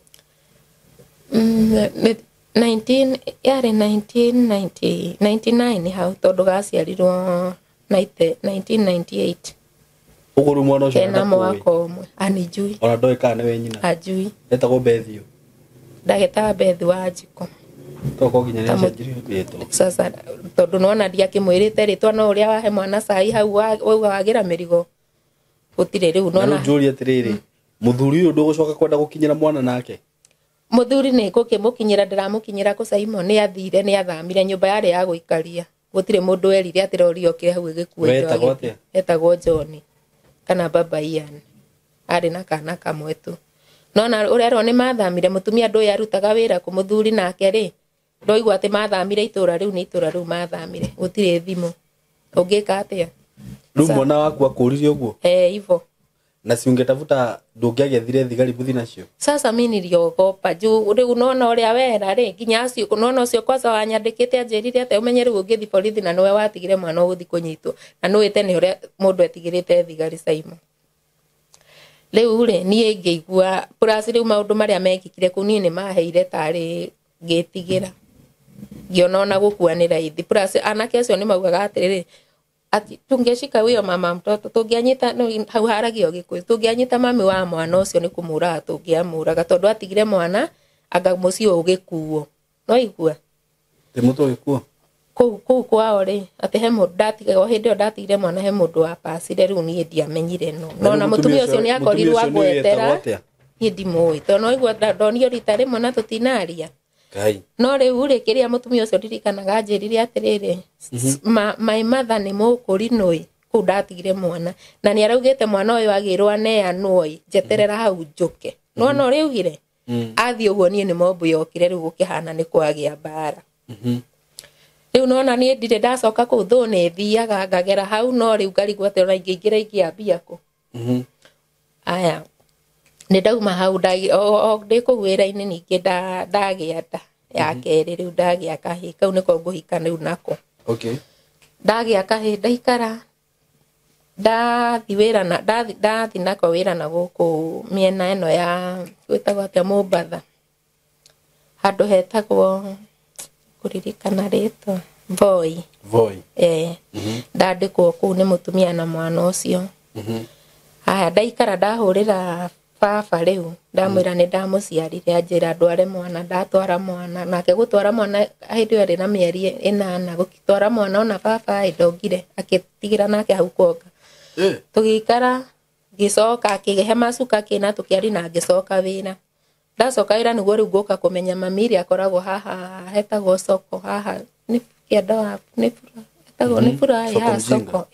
Speaker 1: 1999 hau tondu gaciarirwo 1998
Speaker 2: uguru mwana ucio
Speaker 1: kena mwaka umwe anijui
Speaker 2: ona ndoi kana we nyina
Speaker 1: ajui
Speaker 2: etagwo Bethi
Speaker 1: ndageta Bethi wa Njiko
Speaker 2: toko ginya ni cenjirio rĩtwa
Speaker 1: sasa tondu nona ndiakimwirite ritwa no uria wahe mwana cai hau wauga wagira mirigo gutire riu nona
Speaker 2: njuri atiriri muthuri uyu ndugucoka kwenda gukinyira mwana nake
Speaker 1: muthuri ni gukimukinyira ndiramukinyira ku Simon ni athire ni athamire nyumba yari ya guikaria gutire mundu erire atirorio ke hau gikuo etagwo John kana baba Ian ari na kana kamwe tu nona urero ni mathamire mutumia ndu yarutaga wira ku muthuri nake ri ndoigwa ati mathamire itura riu ni itura riu mathamire gutire thimu ungika atia
Speaker 2: riu mwana waku akuririe uguo
Speaker 1: ivo
Speaker 2: na siungetafuta ndungiagethire thigari buthi nacio
Speaker 1: sasa mimi niliogopa juu riu nona uria wera ri nginya acio nona ucio kwanza wanyandikite anjerire ate umenye riu ungithi borithi na niwe watigire mwana uguthi kunyitwo na no wete ni uria mundu etigirite thigari Simon riu ri nie ngeigua plus riu maundu maria mekikire ku ni maheire tari ngitigira ngiona ona gukua ni raithi plus anake acio ni maugaga atiriri ati tungeshika wiyo mama mtoto tungianyita hau haragio gikuyu tungianyita mami wa mwana ucio ni kumura tungiamuraga tondu atigire mwana anga mucio ugikuo no igua
Speaker 2: te muto gikuo
Speaker 1: ku kwao ri ati he mundu ndatiga hindi ndatigire mwana he mundu wa pasire riu ni ndiamenyire no na mutumia ucio ni akorirwo agwetera ni ndimui tondu no igua ndonio rita rimwe na tutinaria
Speaker 2: Ngai
Speaker 1: no riu ri kiria mutumia ucio ndirikanaga anjirire atiriri my mother ni mukuri noi ku ndatigire mwana na ni araugite mwana uyu agirwo aneanwo njeterera hau njuke no riu gire athi uguo ni mobu yokire riu gukihana ni kwagia mbara riu nona ni ndire ndacoka ku thune thiaga ngagera hau no riu ngarigwo ati ona ingĩingĩra ingĩambia ku aya ni ndauma hau ndikũu wĩra-inĩ ningĩ ndagĩa nda ya kerĩ riu ndagĩa kahĩ kau nĩko ngũhika riu nako ndagĩa kahĩ ndaikara ndathi wĩra na ndathi nako wĩra na gũkũ mĩena ĩno ya gwĩtagwo atĩa Mũmbatha handũ hetagwo kuririkana rĩtwa Voi ndandĩkwo kũu nĩ mũtumia na mwana ũcio haya ndaikara ndahũrĩra baba riu ndamwira ni ndamuciarire anjira ndware mwana ndatwara mwana nake gutwara mwana hindi yari na mieri 8 gukitwara mwana ona baba ndongire akitigira nake hau konga tugikara gicoka akigehe macuka kina tukiari na gicoka wira ndacoka wira niguo riu nguka kumenya mamiri akoragwo haha hetagwo soko haha ni kianda ni etagwo ni furahi ha soko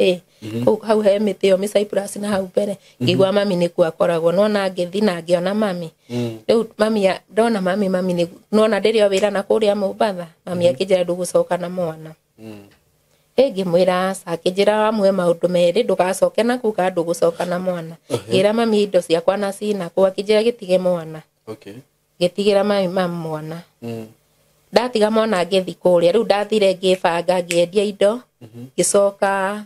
Speaker 1: hau he mĩtĩ ĩyo mĩcyprus na hau mbere ngĩigua mami nĩkuo akoragwo nona ngĩthi na ngĩona mami rĩu mami ndona mami nona ndĩrĩ o wĩra na kũrĩa Mũmbatha mami akĩnjĩra ndũgũcoka na mwana ngĩmwĩra aca akĩnjĩra amwe maũndũ merĩ ndũgacoke na kũu kana ndũgũcoka na mwana ngĩra mami indo ciakwa na cina kũu akĩnjĩra gĩtige mwana gĩtigĩra mami mwana ndatiga mwana ngĩthi kũrĩa rĩu ndathire ngĩbanga ngĩendia indo gĩcoka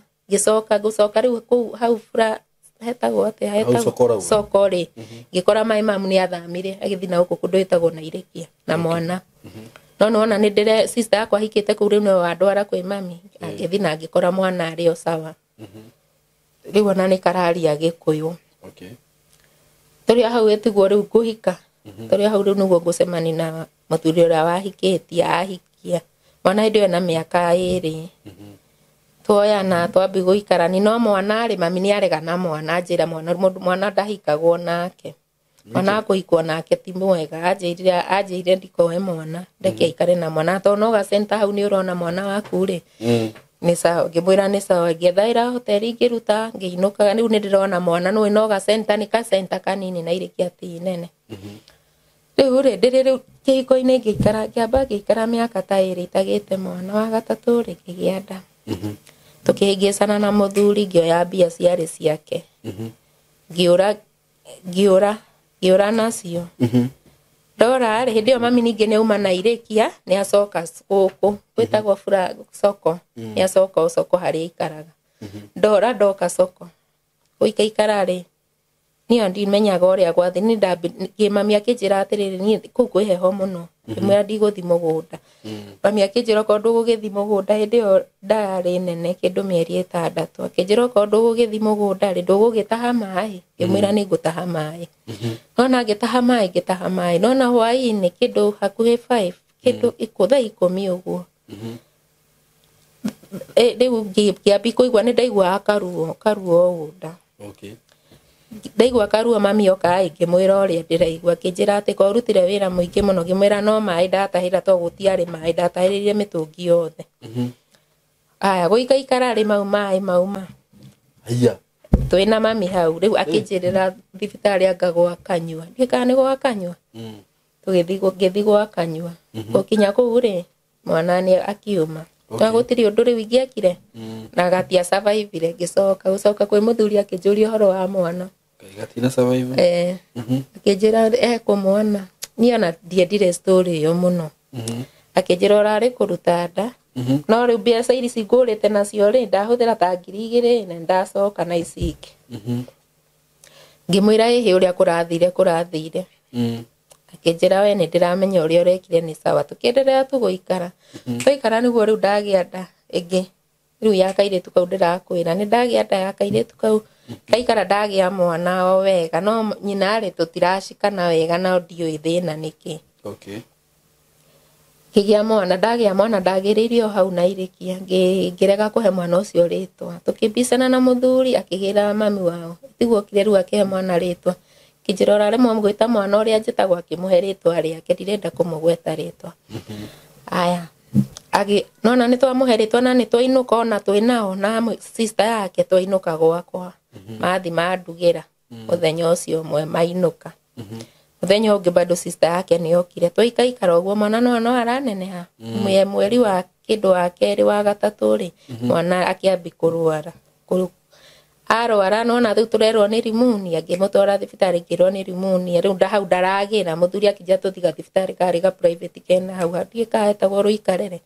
Speaker 1: rĩu kũu hau bura hetagwo atĩa hetagwo soko rĩ ngĩkora mamu nĩ athamire agĩthi na gũkũ kũndũ ĩtagwo na Irĩkia na mwana no nona nĩ ndĩre sister yakwa hikĩte kũu rĩu nĩwe wandwara kwĩ mami agĩthi na ngĩkora mwana arĩ o sawa rĩu ona nĩ kararia Gĩkũyũ tũrĩ hau etigwo rĩu kũhika tũrĩ hau rĩu nĩguo ngũcemani na muthuri uria wahikitie ahikia mwana ndio na miaka 2 twoyana twambi guikarani no mwana ari mami ni arega na mwana njira mwana ndahikagwo nake mwana kuikwo nake ti mwega ajire ndikoe mwana ndeke ikare na mwana to no ga center hau ni urona mwana waku ri ni sawa ngimwira ni sawa ngethaira hoteli ngiruta ngiinuka riu ni ndirona mwana no ino ga center ni ka center kanini na irikia ti nene riu ri ndiri kihiko-ini ngikara miaka ta 2 itagite mwana wa gatatu ri kigianda tukihingicana na muthuri ngioya mbia ciarĩ ciake ngiura nacio ndora rĩ hĩndĩ ĩyo mami ningĩ nĩ auma na irikia nĩ acoka gũkũ gwĩtagwo soko nĩ acoka soko harĩa ikaraga ndora ndoka soko gũikaikara rĩ niĩ ndimenyaga ũrĩa gwathi nĩ mami akĩnjĩra atĩrĩrĩ niĩ kũu kwĩ heho mũno ndĩmwĩra ndigũthi mũgũnda mami akĩnjĩra okorwo ndũgũgĩthi mũgũnda hĩndĩ ĩyo ndarĩ nene kĩndũ mĩeri 6 akĩnjĩra okorwo ndũgũgĩthi mũgũnda rĩ ndũgũgĩtaha maĩ ngĩmwĩra nĩ ngũtaha maĩ nona ngĩtaha maĩ nona hwaĩ-inĩ kĩndũ hakuhĩ 5 kĩndũ ikũtha 10 ũguo rĩu ngĩambi kũigua nĩ ndaiguaga karuo ũũ nda ndaigua karuo mami oka ngĩmwĩra ũrĩa ndĩraigua akĩnjĩra atĩ ko rutire wĩra mũingĩ mũno ngĩmwĩra no maĩ ndatahĩra to gũtiarĩ maĩ ndatahĩrĩire mĩtũngi yothe aya gũikaikara rĩ maĩ mauma twĩna mami hau rĩu akĩnjĩrĩra thibitarĩ angagwa kanyua ndĩka nĩ gwa kanyua ngĩthi gwa kanyua gũkinya kũu rĩ mwana nĩ akiuma twagũtirĩ ũndũ rĩu ingĩekire na gatia survive ngĩcoka kwĩ mũthuri akĩnjũria ũhoro wa mwana
Speaker 2: gatina survive
Speaker 1: akĩnjĩra kũmwana niĩ ona ndiendire story ĩyo mũno akĩnjĩra ũrarĩ kũruta nda no rĩu mbeca iria cingũrĩte nacio rĩ ndahũthĩra ta 2,000 na ndacoka na ici ingĩ ngĩmwĩra ĩhĩ ũrĩa kũrathire akĩnjĩra we nĩ ndĩramenya ũrĩa ũrekire nĩ sawa tũkĩenderea tũgũikara twaikara nĩguo rĩu ndagĩa nda ĩngĩ rĩu ya kairĩtu kau ndĩrakwĩra nĩ ndagĩa nda ya kairĩtu kau kaikara ndagĩa mwana o wega no nyina rĩ tũtiracikana wega na ndiũĩ thĩna nĩkĩ kĩgĩa mwana ndagĩa mwana ndagĩrĩirio hau na irikia ngĩrega kũhe mwana ũcio rĩtwa tũkĩmbicana na mũthuri akĩgĩra mami wao tiguo kire rĩu akĩhe mwana rĩtwa kĩnjĩra ũraremwo gwĩta mwana ũrĩa njĩtagwo akĩmũhe rĩtwa rĩake ndirenda kũmũgweta rĩtwa aya nona nĩ twamũhe rĩtwa na nĩ twainũka ona twĩnao na sister yake twainũka gwakwa mathi mandugĩra mũthenya ũcio ũmwe mainũka mũthenya ũngĩ bado sister yake nĩokire twaikaikara ũguo mwana no araneneha mweri wa kĩndũ wa kerĩ wa gatatũ rĩ mwana akĩambi kũrwara arwara nona rĩu tũrerwo nĩ pneumonia ngĩmũtwara thibitarĩ ngĩrwo nĩ pneumonia rĩu hau ndaragĩra mũthuri akĩnjĩra tũthiga thibitarĩ karĩ ga private kena hau hatiĩ kahetagwo Rũikarere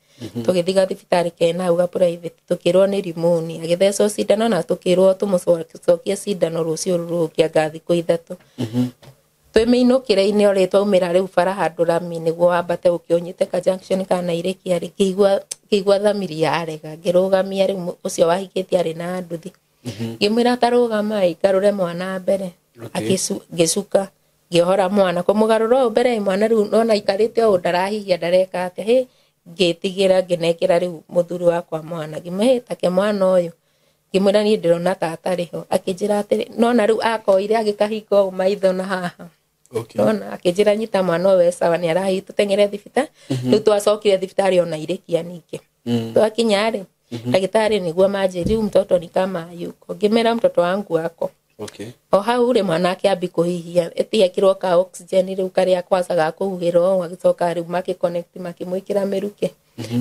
Speaker 1: tũgĩthiga thibitarĩ kena hau ga private tũkĩrwo nĩ pneumonia agĩthecwo cindano na tũkĩrwo tũmũcokie cindano rũciũ rũrũkia ngathi thikũ 3 twĩmĩinũkĩre-inĩ ũrĩ twaumĩra rĩu bara handũ rami nĩguo wambate ũkĩonyite ka junction kana irekia rĩ kĩigua thamiri yarega ngĩrũgamia rĩu ũcio wahikĩtie arĩ na nduthi ngĩmwĩra tarũgama ikarũre mwana mbere ngĩcuka ngĩohora mwana kũmũgarũra mbere mwana rĩu nona ikarĩte ũũ ndarahihia ndareka atĩa ngĩtigĩra ngĩnengera rĩu mũthuri wakwa mwana ngĩmũhe take mwana ũyũ ngĩmwĩra niĩ ndĩrona tata rĩho akĩnjĩra atĩ nona rĩu akoire agĩkahinga ũũ maitho na haha nona akĩnjĩra nyita mwana ũyũ sawa nĩ arahi tũteng'ere thibitarĩ rĩu twacokire thibitarĩ ona irekia ningĩ twakinya rĩ daktari niguo manjĩri mtoto ni kama yuko ngĩmera mtoto wangu wako o hau rĩ mwana akĩambi kũhihia etiekirwo ka oxygen rĩu karĩa kwacaga kũhuhĩrwo agĩcoka rĩu makĩconnect makĩmwĩkĩra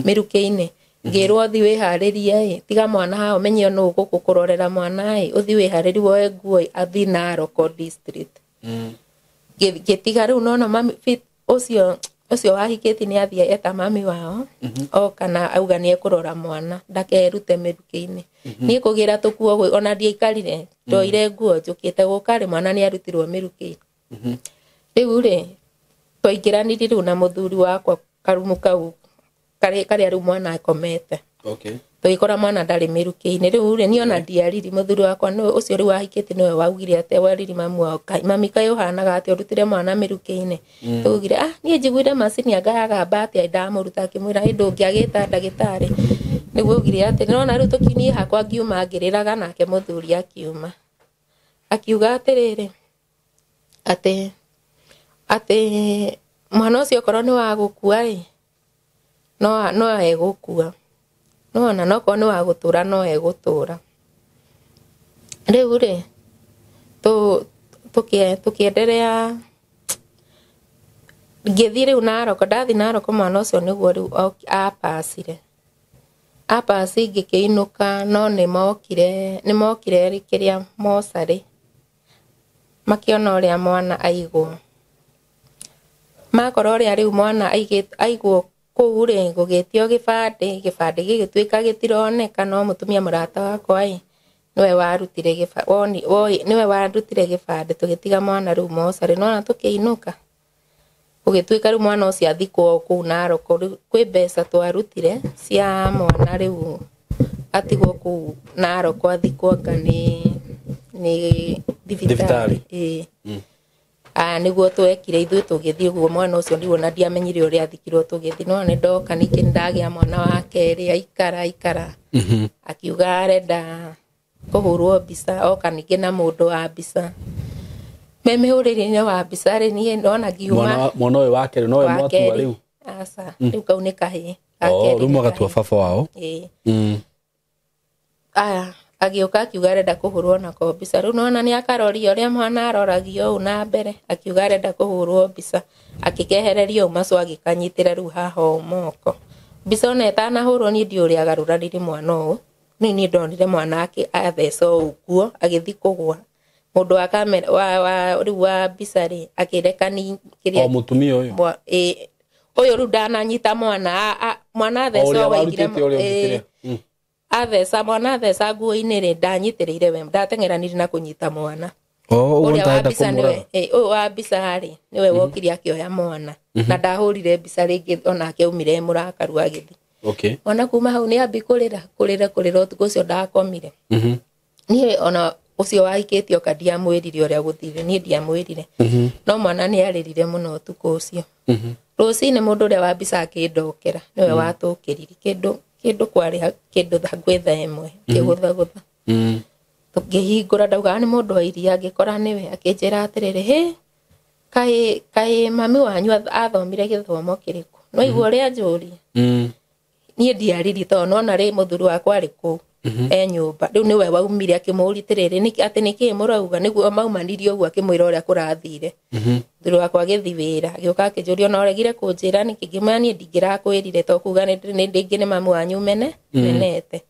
Speaker 1: mĩrukĩ-inĩ ngĩrwo ũthi wĩharĩrie tiga mwana hao menye nũ gũkũ kũrorera mwana ũthi wĩharĩrie woe nguo athi Narok district ngĩtiga rĩu nona mami ũcio wahikĩti nĩ athiĩ eta mami wao o kana auga nĩ ekũrora mwana ndakerute mĩrukĩ-inĩ niĩ kũgĩra tũkuo ona ndiaikarire ndoire nguo njũkĩte gũka rĩ mwana nĩ arutirwo mĩrukĩ rĩu rĩ twaingĩranirie rĩu na mũthuri wakwa karumu kau karĩa rĩu mwana akomete Tũgĩkora mwana ndarĩ mĩrukĩ-inĩ rĩu rĩ niĩ ona ndiariri mũthuri wakwa nĩ ũcio rĩu wahikĩte nĩwe waugire atĩ wariri mamu wao mami kaĩ ũhanaga atĩ ũrutire mwana mĩrukĩ-inĩ tugire niĩ njiguire macini angayaga mbati ndamũruta akĩmwĩra hĩndĩ ũngĩagĩta ndagĩtarĩ nĩguo ugire atĩ nĩona rĩu tũkinie hakwa ngiuma ngĩrĩraga nake mũthuri akiuga atĩrĩrĩ atĩ mwana ũcio korwo nĩ wa gũkua rĩ no egũkua nona no korwo nĩ wa gũtũra no egũtũra rĩu rĩ tũkĩenderea ngĩthiĩ rĩu Naroko ndathi Naroko mwana ũcio nĩguo rĩu apasi ngĩkĩinũka no nĩ mokire kĩrĩa mocarĩ makĩona ũrĩa mwana aigwo makorwo ũrĩa rĩu mwana aigwo kũu rĩ gũgĩtio gĩbandĩ gĩgĩtuĩka gĩtironeka no mũtumia mũrata wakwa niwe warutire gĩbandĩ tũgĩtiga mwana rĩu mocarĩ nona tũkĩinũka gũgĩtuĩka rĩu mwana ũcio athikwo kũu Naroko kwĩ mbeca twarutire cia mwana rĩu atigwo kũu Naroko athikwo anga nĩ thibitarĩ nĩguo twekire ithuĩ tũgĩthiĩ ũguo mwana ũcio nĩguo ndiamenyire ũrĩa athikirwo tũgĩthiĩ no nĩ ndoka ningĩ ndagĩa mwana wa kerĩ aikara akiuga arenda kũhũrwo mbica oka ningĩ na mũndũ wa mbica memĩhũrĩre-inĩ wa mbica rĩ niĩ ndona ngiuma
Speaker 2: mwana ũyũ wa kerĩ nowe mwatua rĩu
Speaker 1: aca rĩu kau nĩ kahĩ
Speaker 2: rĩu mwagatua baba wao
Speaker 1: agĩũka akiuga arenda kũhũrwo nako mbica rĩu nona nĩ akaroria ũrĩa mwana aroragio ũũ na mbere akiuga arenda kũhũrwo mbica akĩkehereria macu agĩkanyitĩra rĩu haha moko mbica ona ĩtanahũrwo niĩ ndiũĩ ũrĩa agarũranire mwana ũũ niĩ ndonire mwana atheca ũguo agĩthi kũgwa mũndũ wa kamera rĩu wa mbica rĩ akĩrekani kĩrĩa
Speaker 2: mũtumia ũyũ
Speaker 1: ũyũ rĩu ndananyita mwana atheca waigire atheca mwana atheca nguo-inĩ rĩ ndanyitĩrĩire we ndateng'eranire na kũnyita mwana ũrĩa wa mbica nĩwe ũyũ wa mbica rĩ nĩwe wokire akĩoya mwana na ndahũrire mbica rĩngĩ onake aumire mũrakaru agĩthi mwana kuma hau nĩ ambi kũrĩra ũtukũ ũcio ndakomire niĩ ona ũcio wahikĩtio ka ndiamwĩrire ũrĩa gũthire niĩ ndiamwĩrire no mwana nĩ arĩrire mũno ũtukũ ũcio rũcinĩ mũndũ ũrĩa wa mbica akĩndokera nĩwe watũkĩrire kĩndũ kwarĩ kĩndũ gwetha ĩmwe kĩgũthagũtha tũkĩhingũra ndauga nĩ mũndũ wa iria ngĩkora nĩwe akĩnjĩra atĩrĩrĩ kaĩ mami wanyu athomire gĩthomo kĩrĩkũ no igua ũrĩa njũria niĩ ndiariri tondũ nona rĩ mũthuri wakwa arĩ kũu nyũmba rĩu nĩwe waumire akĩmũritĩrĩrĩ atĩ nĩkĩĩ mũrauga nĩguo maumanirie ũguo akĩmwĩra ũrĩa kũrathire mũthuri wakwa agĩthi wĩra agĩũka akĩnjũria ona ũregire kũnjĩra nĩkĩ ngĩmwĩra niĩ ndingĩrakwĩrire to kuga ndĩngĩ nĩ mamu wanyu menete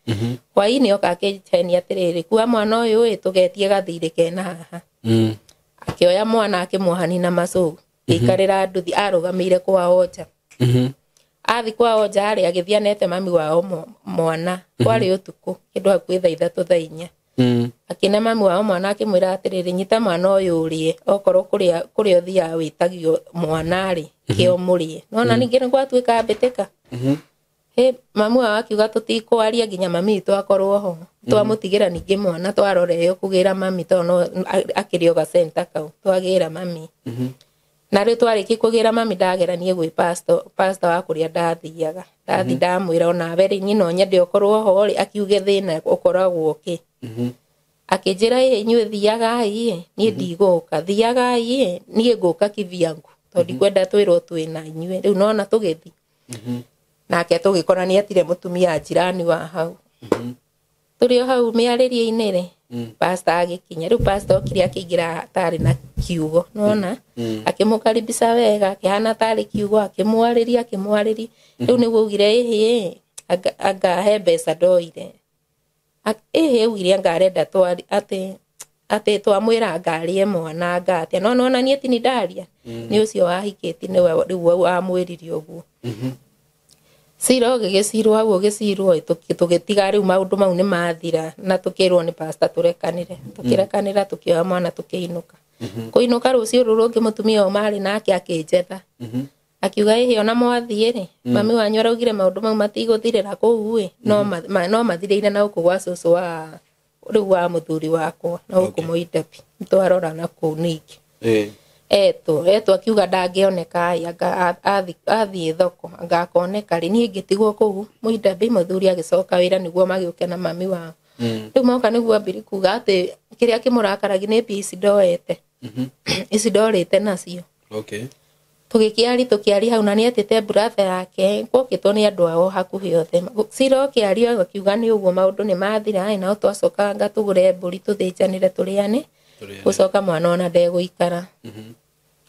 Speaker 1: hwaĩ-inĩ oka akĩnjenia atĩrĩrĩ kua mwana ũyũ tũgetie gathirĩ kena haha akĩoya mwana akĩmuohani na macũgu gĩikarĩra nduthi arũgamĩire kwao nja athi kwao nja rĩ agĩthiĩ anete mami wao mwana kwarĩ ũtukũ kĩndũ hakuhĩ thaa 3 thaa 4 akĩne mami wao mwana akĩmwĩra atĩrĩrĩ nyita mwana ũyũ ũrĩe okorwo kũrĩa ũthiaga wĩtagio mwana rĩ kĩo mũrĩe nona ningĩ nĩ gwatuĩka mbĩtĩka mami wao akiuga tũtikwaria nginya mami witũ akorwo ho twamũtigĩra ningĩ mwana twaroreyo kũgĩra mami tondũ akĩrĩ o gacenta kau twagĩra mami na rĩu twarĩkia kũgĩra mami ndageranie gwĩ pastor wa kũrĩa ndathiaga ndathi ndamwĩra onawe rĩ niĩ no nyende ũkorwo ho rĩ akiuge thĩna ũkoragwo kĩ akĩnjĩra inyuĩ thiagai niĩ ndigũka thiagai niĩ ngũka kivyangu tondũ ndikwenda twĩrwo twĩna inyuĩ rĩu nona tũgĩthi nake tũgĩkora nĩ atire mũtumia njirani wa hau tũrĩ o hau mĩarĩrie-inĩ rĩ pastor agĩkinya rĩu pastor okire akĩingĩra atarĩ na kiugo nona akĩmũkaribisha wega akĩhana tarĩ kiugo akĩmwarĩria rĩu nĩguo augire angahe mbeca ndoire augire angarenda atĩ twamwĩra ngarie mwana ngatia no nona niĩ ti ndaria nĩ ũcio wahikĩti nĩwe rĩu wamwĩrire ũguo Cira ũgĩgĩcirwo hau ũgĩcirwo tũgĩtiga rĩu maũndũ mau nĩ mathira na tũkĩrwo nĩ pastor tũkĩrekanĩra tũkĩoya mwana tũkĩinũka kũinũka rũciũ rũrũ rũngĩ mũtumia ũyũ marĩ nake akĩnjetha akiuga ihe ona mwathie ri mami wanyu araugire maundu mau matigũthirĩra kũu ĩ no mathirĩire na gũkũ gwa cũcũ wa rĩu wa mũthuri wakwa na gũkũ Mũindabi twarora na kũu ningĩ eto akiuga ndangĩoneka athiĩ thoko ngakoneka rĩ niĩ ngĩtigwo kũu Mũindabi mũthuri agĩcoka wĩra nĩguo magĩũke na mami wao rĩu moka nĩguo ambiri kuga atĩ kĩrĩa kĩmũrakaragia nĩ mbia ici ndoete ici ndorĩte nacio tũgĩkĩari hau na nĩetĩte brother yake gũkĩtwo nĩ andũ ao hakuhĩ othe Cira kĩario akiuga nĩ ũguo maũndũ nĩ mathira no twacoka tũgũre mbũri tũthĩnjanĩre tũrĩane gũcoka mwana ona ndegũikara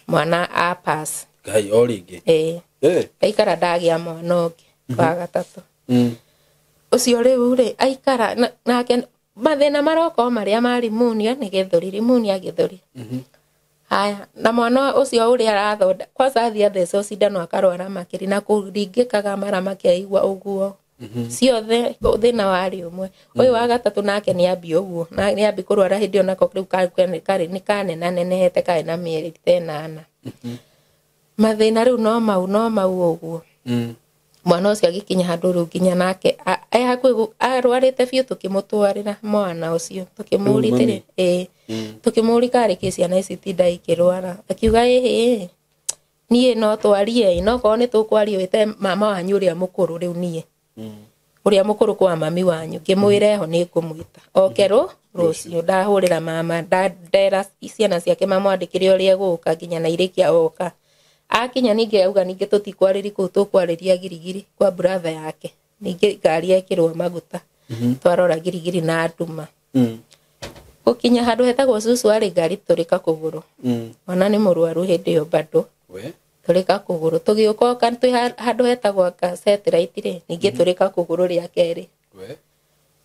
Speaker 1: mwana a pass
Speaker 2: Ngai o rĩngĩ
Speaker 1: aikara ndagĩa mwana ũngĩ wa gatatũ ũcio rĩu rĩ aikara nake mathĩna maroka marĩa marĩ munia nĩ gĩthũri munia gĩthũri haya na mwana ũcio ũrĩa arathonda kwanza athia thecwo cindano akarwara makĩri na kũringĩkaga mara makĩigua ũguo ciothe thĩna warĩ ũmwe ũyũ wa gatatũ nake nĩ ambi ũguo na nĩ ambi kũrwara hĩndĩ onako rĩu karĩ nĩ kanenanenehete karĩ na mĩeri 8 mathĩna rĩu no mau ũguo mwana ũcio agĩkinya handũ rĩu nginya nake hakuhĩ arwarĩte biũ tũkĩmũtwarĩra mwana ũcio tũkĩmũritĩre tũkĩmũri karĩ kĩ ciana ici tinda ikĩrwara akiuga niĩ no twarie no korwo nĩ tũkwaria wĩte mama wanyu ũrĩa mũkũrũ rĩu niĩ ũrĩa mũkũrũ kwa mami wanyu ngĩmwĩra ho nĩ ngũmwĩta oke rũciũ ndahũrĩra mama ndera ciana ciake mamwandĩkĩre ũrĩa gũka nginya na irĩkia oka akinya ningĩ auga ningĩ tũtikwarĩri kũu tũkwarĩria girigiri kwa brother yake ningĩ ngari ekĩrwo maguta twarora girigiri na nduma gũkinya handũ hetagwo cũcũ arĩ ngari tũrĩka kũgũrũ mwana nĩ mũrwaru hĩndĩ ĩyo bado tũrĩka kũgũrũ tũgĩũka twĩ handũ hetagwo Satellite rĩ ningĩ tũrĩka kũgũrũ rĩa kerĩ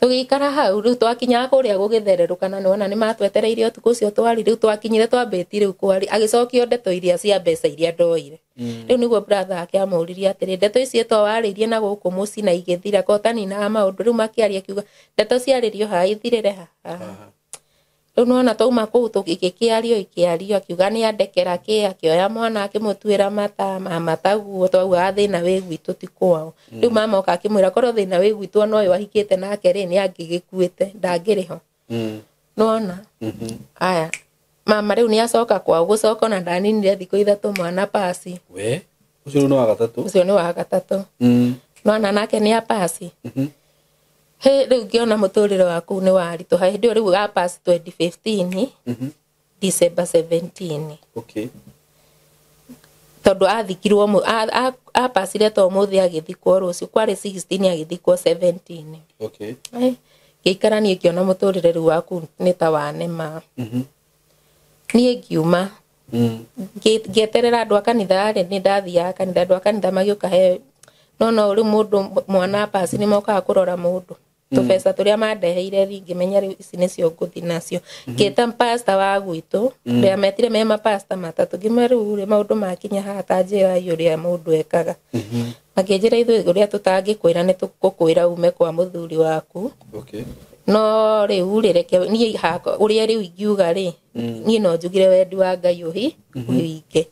Speaker 1: tũgĩikara hau rĩu twakinya kũrĩa gũgĩthererũka na nĩwona nĩ matwetereire ũtukũ ũcio twari rĩu twakinyire twambĩti rĩu kwari agĩcokio ndeto iria cia mbeca iria ndoire rĩu nĩguo brother yake amũririe atĩrĩ ndeto ici twawarĩirie na gũkũ mũci na igĩthira kotani na maũndũ rĩu makĩaria kiuga ndeto ciarĩrio ha ithirĩre rĩu nĩwona twauma kũu ikĩario akiuga nĩ andekera akĩoya mwana akĩmũtuĩra mataguo twauga thĩna wĩ gwitũ ti kwao rĩu mama oka akĩmwĩra korwo thĩna wĩ gwitũ no ũyũ ahikĩte nake rĩ nĩ angĩgĩkuĩte ndangĩrĩ ho nĩwona aya mama rĩu nĩ acoka kwao gũcoka na ndaninire thikũ 3 mwana pasi
Speaker 2: ũcio nĩ wa gatatũ
Speaker 1: nĩwona nake nĩ a pasi rĩu ngĩona mũtũrĩre waku nĩ waritũ hĩndĩ ĩyo rĩu ga pass 2015 December 17 tondũ athikirwo apasire to mũthĩ agĩthikwo rũciũ kwarĩ 16 agĩthikwo 17 gĩikara niĩ ngĩona mũtũrĩre rĩu waku nĩ ta wanema niĩ ngiuma ngĩeterera andũ a kanitha nĩ ndathiaga kanitha andũ a kanitha magĩũka he no rĩu mũndũ mwana pasi nĩ mokaga kũrora mũndũ tũbeca tũrĩa mandeheire ngĩmenya rĩu ici nĩcio ngũthi nacio ngĩta pastor wa gwitũ rĩa metire me mapastor matatũ ngĩmera rĩu maũndũ makinya haha ta njĩra ũrĩa mũndũ ekaga makĩnjĩra ithuĩ ũrĩa tũtangĩkwĩra nĩ tũkũkwĩra ume kwa mũthuri waku no rĩu reke niĩ ũrĩa rĩu ingiuga rĩ niĩ no njugire wendi wa Ngai ũhinge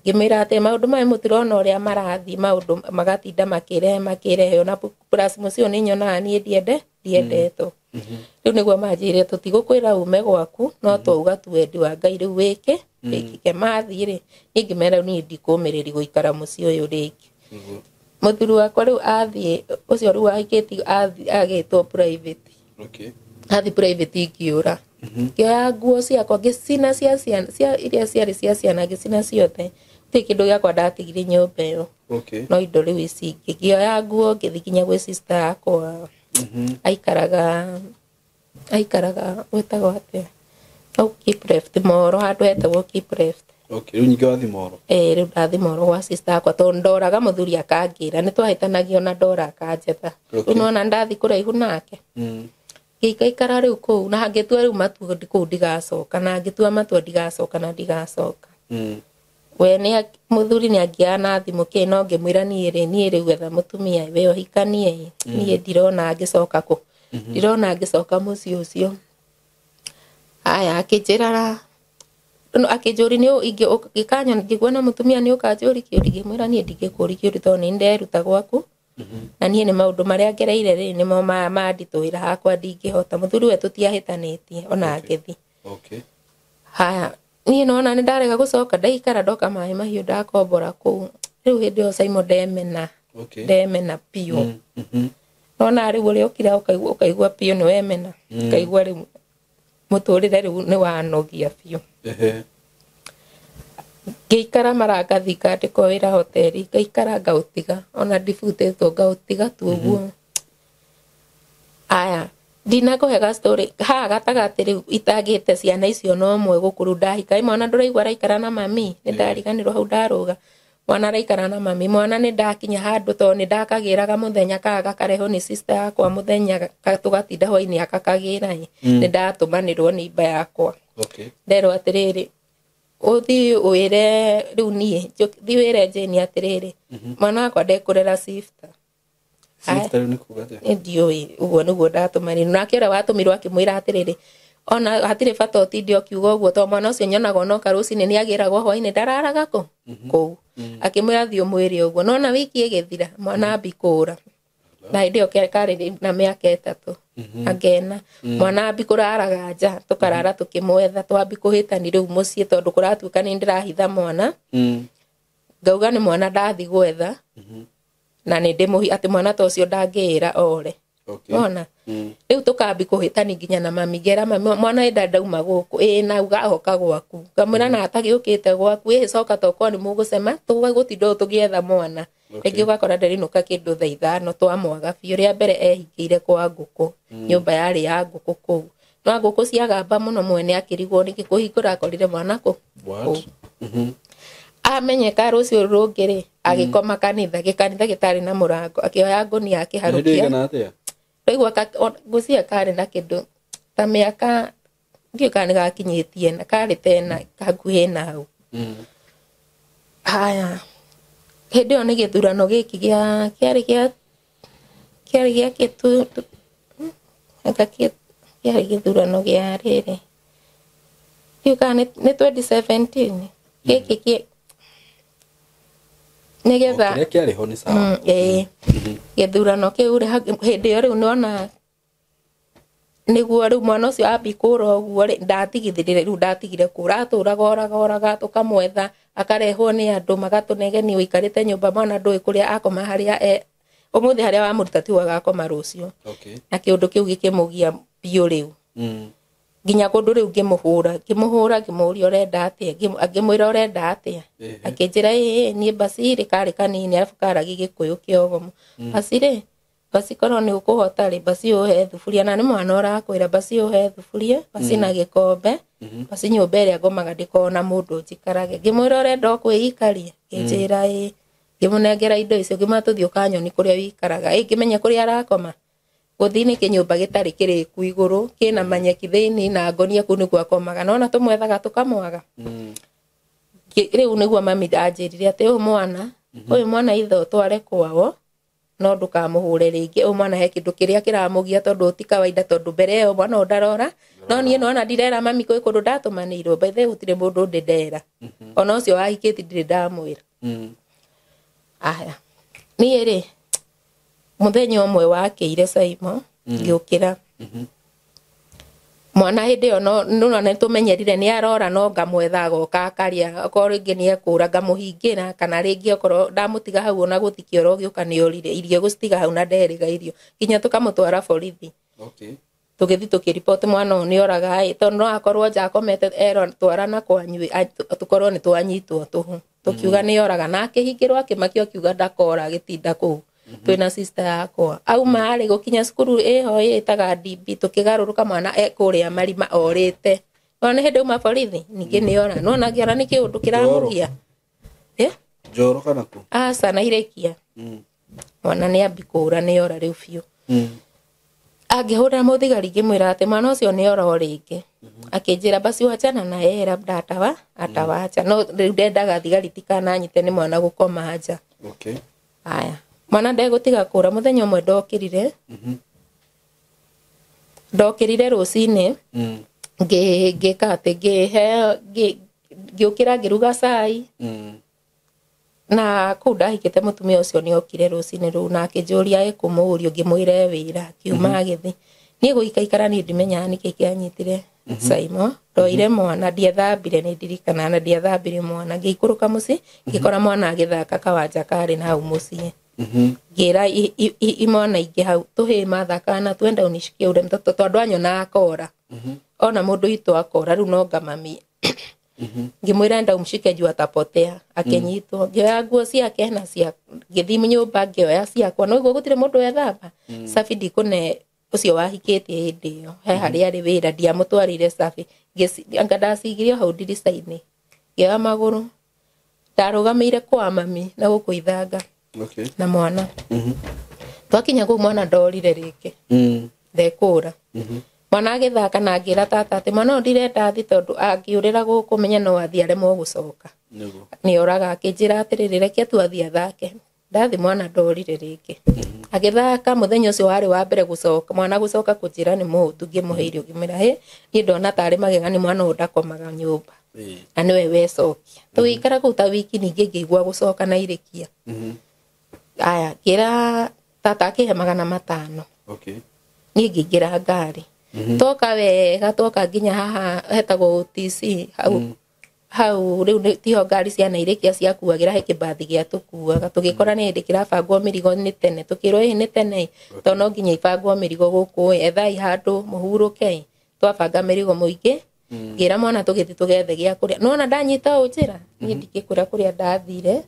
Speaker 1: ngĩmĩra atĩ maũndũ maya mũtirona ũrĩa marathiĩ maũndũ magatinda makĩrehe ona plus mũcio nĩ nyonaga niĩ ndiendetwo rĩu nĩguo manjĩrire tũtigũkwĩra ume gwaku no twauga tu wendi wa Ngai rĩu wĩkĩke mathiĩ rĩ niĩ ngĩmera niĩ ndikũmĩrĩri gũikara mũciĩ ũyũ rĩngĩ mũthuri wakwa rĩu athiĩ ũcio rĩu ahikĩti agĩtwo private athi private ingĩũra ngĩoya nguo ciakwa ngĩcina cia iria ciarĩ cia ciana ngĩcina ciothe gũtirĩ kĩndũ gĩakwa ndatigire nyũmba ĩyo no indo rĩu ici ngĩoya nguo ngĩthiĩ nginya gwĩ sister yakwa aikaraga gwĩtagwo atĩa keep left Moro handũ hetagwo keep left
Speaker 2: rĩu nyingĩ wathi Moro
Speaker 1: rĩu ndathi Moro gwa sister yakwa tondũ ndoraga mũthuri akangĩra nĩ twahĩtanagio na ndora akanjetha rĩu nona ndathi kũraihu nake gĩikaikara rĩu kũu na ngĩtua rĩu matua kũu ndigacoka na ngĩtua matua ndigacoka we nĩ mũthuri nĩ angĩaga na thimũ kĩ no ngĩmwĩra niĩ rĩu etha mũtumia we ũhikanie niĩ ndirona ngĩcoka kũ ndirona ngĩcoka mũciĩ ũcio aya akĩnjĩra no akijuri ni ingi gikanyo ngigwana mutumia ni ukajuri kiuri ngimwira ni ndigikuri kiuri to ni nderuta gwaku na nie ni maundu maria ngereire ri ni mo mandituira hakwa ndingihota muthuri we tutiahitanitie ona ngethi
Speaker 2: okay
Speaker 1: haya ni nona ni ndarega gucoka ndaikara ndoka mai mahiu ndakombora ku riu hindi o Simon ndemena
Speaker 2: okay
Speaker 1: ndemena piu nona riu uri ukira ukaigua piu ni wemena ukaigua riu muturire riu ni wanogia piu Geikara maragathi ngandikwo wira hoteli geikara ngautiga ona ndibutetwo ngautiga tu uguo aya ndinakuhega story ha gatagati riu itagite ciana icio no mwe gukuru ndahika mwana nduraigwa raikara na mami ni ndariganirwo hau ndaruga mwana raikara na mami mwana ni ndakinya handu to ni ndakagiraga muthenya kaga kareho ni sister yakwa muthenya tugatinda hwaini akakagira ni ndatumanirwo ni iba yakwa
Speaker 2: okay
Speaker 1: ndero atiriri uthi wire riu nie thi wire jeni atiriri mwana wakwa ndekurera sifta
Speaker 2: ni kugate
Speaker 1: ndio uguo niguo ndatumani nake ora watumirwo akimwira atiriri ona hatire bata otindi okiuga uguo to mwana ucio nyonaga no karuci ni agiragwo hwaini ndararaga ku akimwira thio mwiri uguo nona wiki igithira mwana mbikura na ndio kare na miaka 3 agena mwana mbikuraraga nja tukarara tukimwetha twambi kuhitani riu mucii tondu kuratuka ni ndirahitha mwana ngauga ni mwana ndathi gwetha na ni ndimuhi ati mwana to cio ndangira ore ona riu tukambi kuhitani nginya na mami gera mwana enda ndauma guku na uga hoka gwaku ngamwira na atagiukite gwaku coka toko ni mugucema tuwe gutindo tugietha mwana ringi ugakora ndarinuka kindu thaa 5 twamwaga biu ria mbere ehingire kwa nguku nyumba yari ya nguku ku no nguku ciagamba muno mwene akirigwo niki kuhingura akorire mwana ku amenyeka rucio rungiri agikoma kanitha gitari na murango akioya nguni yake harukia Rĩu gucia kare na kindu ta miaka ndio kana gakinyitie na kare tena kaguhe na hau haya hindi one githurano giki kiari kitu kiari githurano gia riri ndio kana ni 2017 giki nigetha
Speaker 2: kiari ho ni sawa
Speaker 1: githurano kiu hindi yo riu nona niguo riu mwana ucio ambikura uguo ndatigithirire riu ndatigire kura turaga tukamwetha akarehwo ni andu magatunegeni uikarite nyumba mwana ndui kuria akoma haria umuthi haria wa muruta ti agakoma rucio
Speaker 2: okay
Speaker 1: na kiundu kiu gikimugia biu riu ginya kundu riu ngimuhura ngimuria urenda atia ngimwira urenda atia akinjira ni basi ri kari kanini alafu karagi gikuyu kiogomu basi korwo ni ukuhota ri basi uhe thufuria na ni mwana urakwira basi uhe thufuria basi na gikombe basi nyumba iria ngomaga ndikona mundu njikarage ngimwira urenda kwiyikaria nginjira ngimunengera indo icio ngimatuthio kanyoni kuria wikaraga ngimenya kuria arakoma guthini kinyumba gitari kiriku iguru kina manyeki thiini na ngonia ku niguo akomaga nona tumwethaga tukamwaga riu niguo mami anjirire ati uyu mwana itho tware kwao no ndukamuhure ringi uyu mwana he kindu kiria kiramugia tondu ti kawaida tondu mbere yo mwana ndarora no nie nona ndirera mami kwi kundu ndatumanirwo bethe gutire mundu ndendera ona ucio wahikiti ndire ndamwira aya nie ri muthenya umwe wakiire Simon ngiukira mwana hindi yo no na tumenyerire ni arora no ngamwetha goka akaria akoro ringi ni ekura ngamuhingira kana ringi okoro ndamutiga hau ona guthikio rogiuka ni orire irio gusitiga hau na nderiga irio kinya tukamutwara borithi
Speaker 2: okay
Speaker 1: tugithi tukiripoti mwana ni oraga tondu no akorwo nja komete twarana kwanyu tukorwo ni twanyitwo tuhu tukiuga ni oraga na akihingirwo akimakio akiuga ndakora gitinda ku twina sister yakwa au maari gukinya cukuru ho itaga DB tukigaruruka mwana kuria marima orite ona hindi uma borithi ningi ni ora nona ngiona ni kiundu kiramugia
Speaker 2: njoro kana ku
Speaker 1: sana irekia mwana ni ambikura ni ora riu biu agihura muthigari ngimwira ati mwana ucio ni ora oringi akinjira basi wachana na yeye labda atawacha no riu ndendaga thigari tikananyite ni mwana gukoma nja
Speaker 2: okay
Speaker 1: haya mwana ndegutiga kura muthenya umwe ndokirire rucini ngikate ngiukira ngiruga cai na kuu ndahikite mutumia ucio ni okire rucini ru na akinjuria ikumurio ngimwire wira kiuma agithi nie guikaikara ni ndimenyaga niki kianyitire Saimo ndoire mwana ndiethambire ni ndirikana na ndiethambire mwana ngiikuruka muci ngikora mwana agithaka kawanja kari na hau muci ngira imwana ingi hau tuhi mathakana twenda unishikie ure mtoto tondu anyona akora ona mundu itu akora riu no ngamami ngimwira nda umshike juu atapotea akenyitwo ngioya nguo ciake na cia ngithi nyumba ngioya ciakwa no iguo gutire mundu ethamba safi ndikune ucio wahikitie hindi iyo he hari ari wira ndiamutwarire safi anga ndacigirio hau ndirica-ini ngioya maguru ndarugamire kwa mami na gukuithanga na mwana twakinya kuu mwana ndorire riki ndekura mwana agithaka na ngira tata ati mwana ndirenda athi tondu angiurira guku menya no athi aremwo gucoka ni oraga akinjira atiriri reke tu athi athake ndathi mwana ndorire riki agithaka muthenya ucio wari wa mbere gucoka mwana gucoka kunjira ni mutu ngimuheirio ngimira he ni ndona tari magegani mwana undakomaga nyumba na niwe wecokia tuikara kuu ta wiki ningi ngigua gucoka na irikia aya ngira tata akihe 500 ni ngingira ngari toka wega toka nginya haha hetagwo OTC hau riu tiho ngari cia nairikia ciakuagira he kibathi gia tukuaga tugikora ni ndikirabangwo mirigo ni tene tukirwo ni tene to no nginya ibangwo mirigo guku ethai handu muhuruke twabanga mirigo muingi ngira mwana tugithi tugethe gia kuria nona ndanyita unjira ni ndikikwira kuria ndathire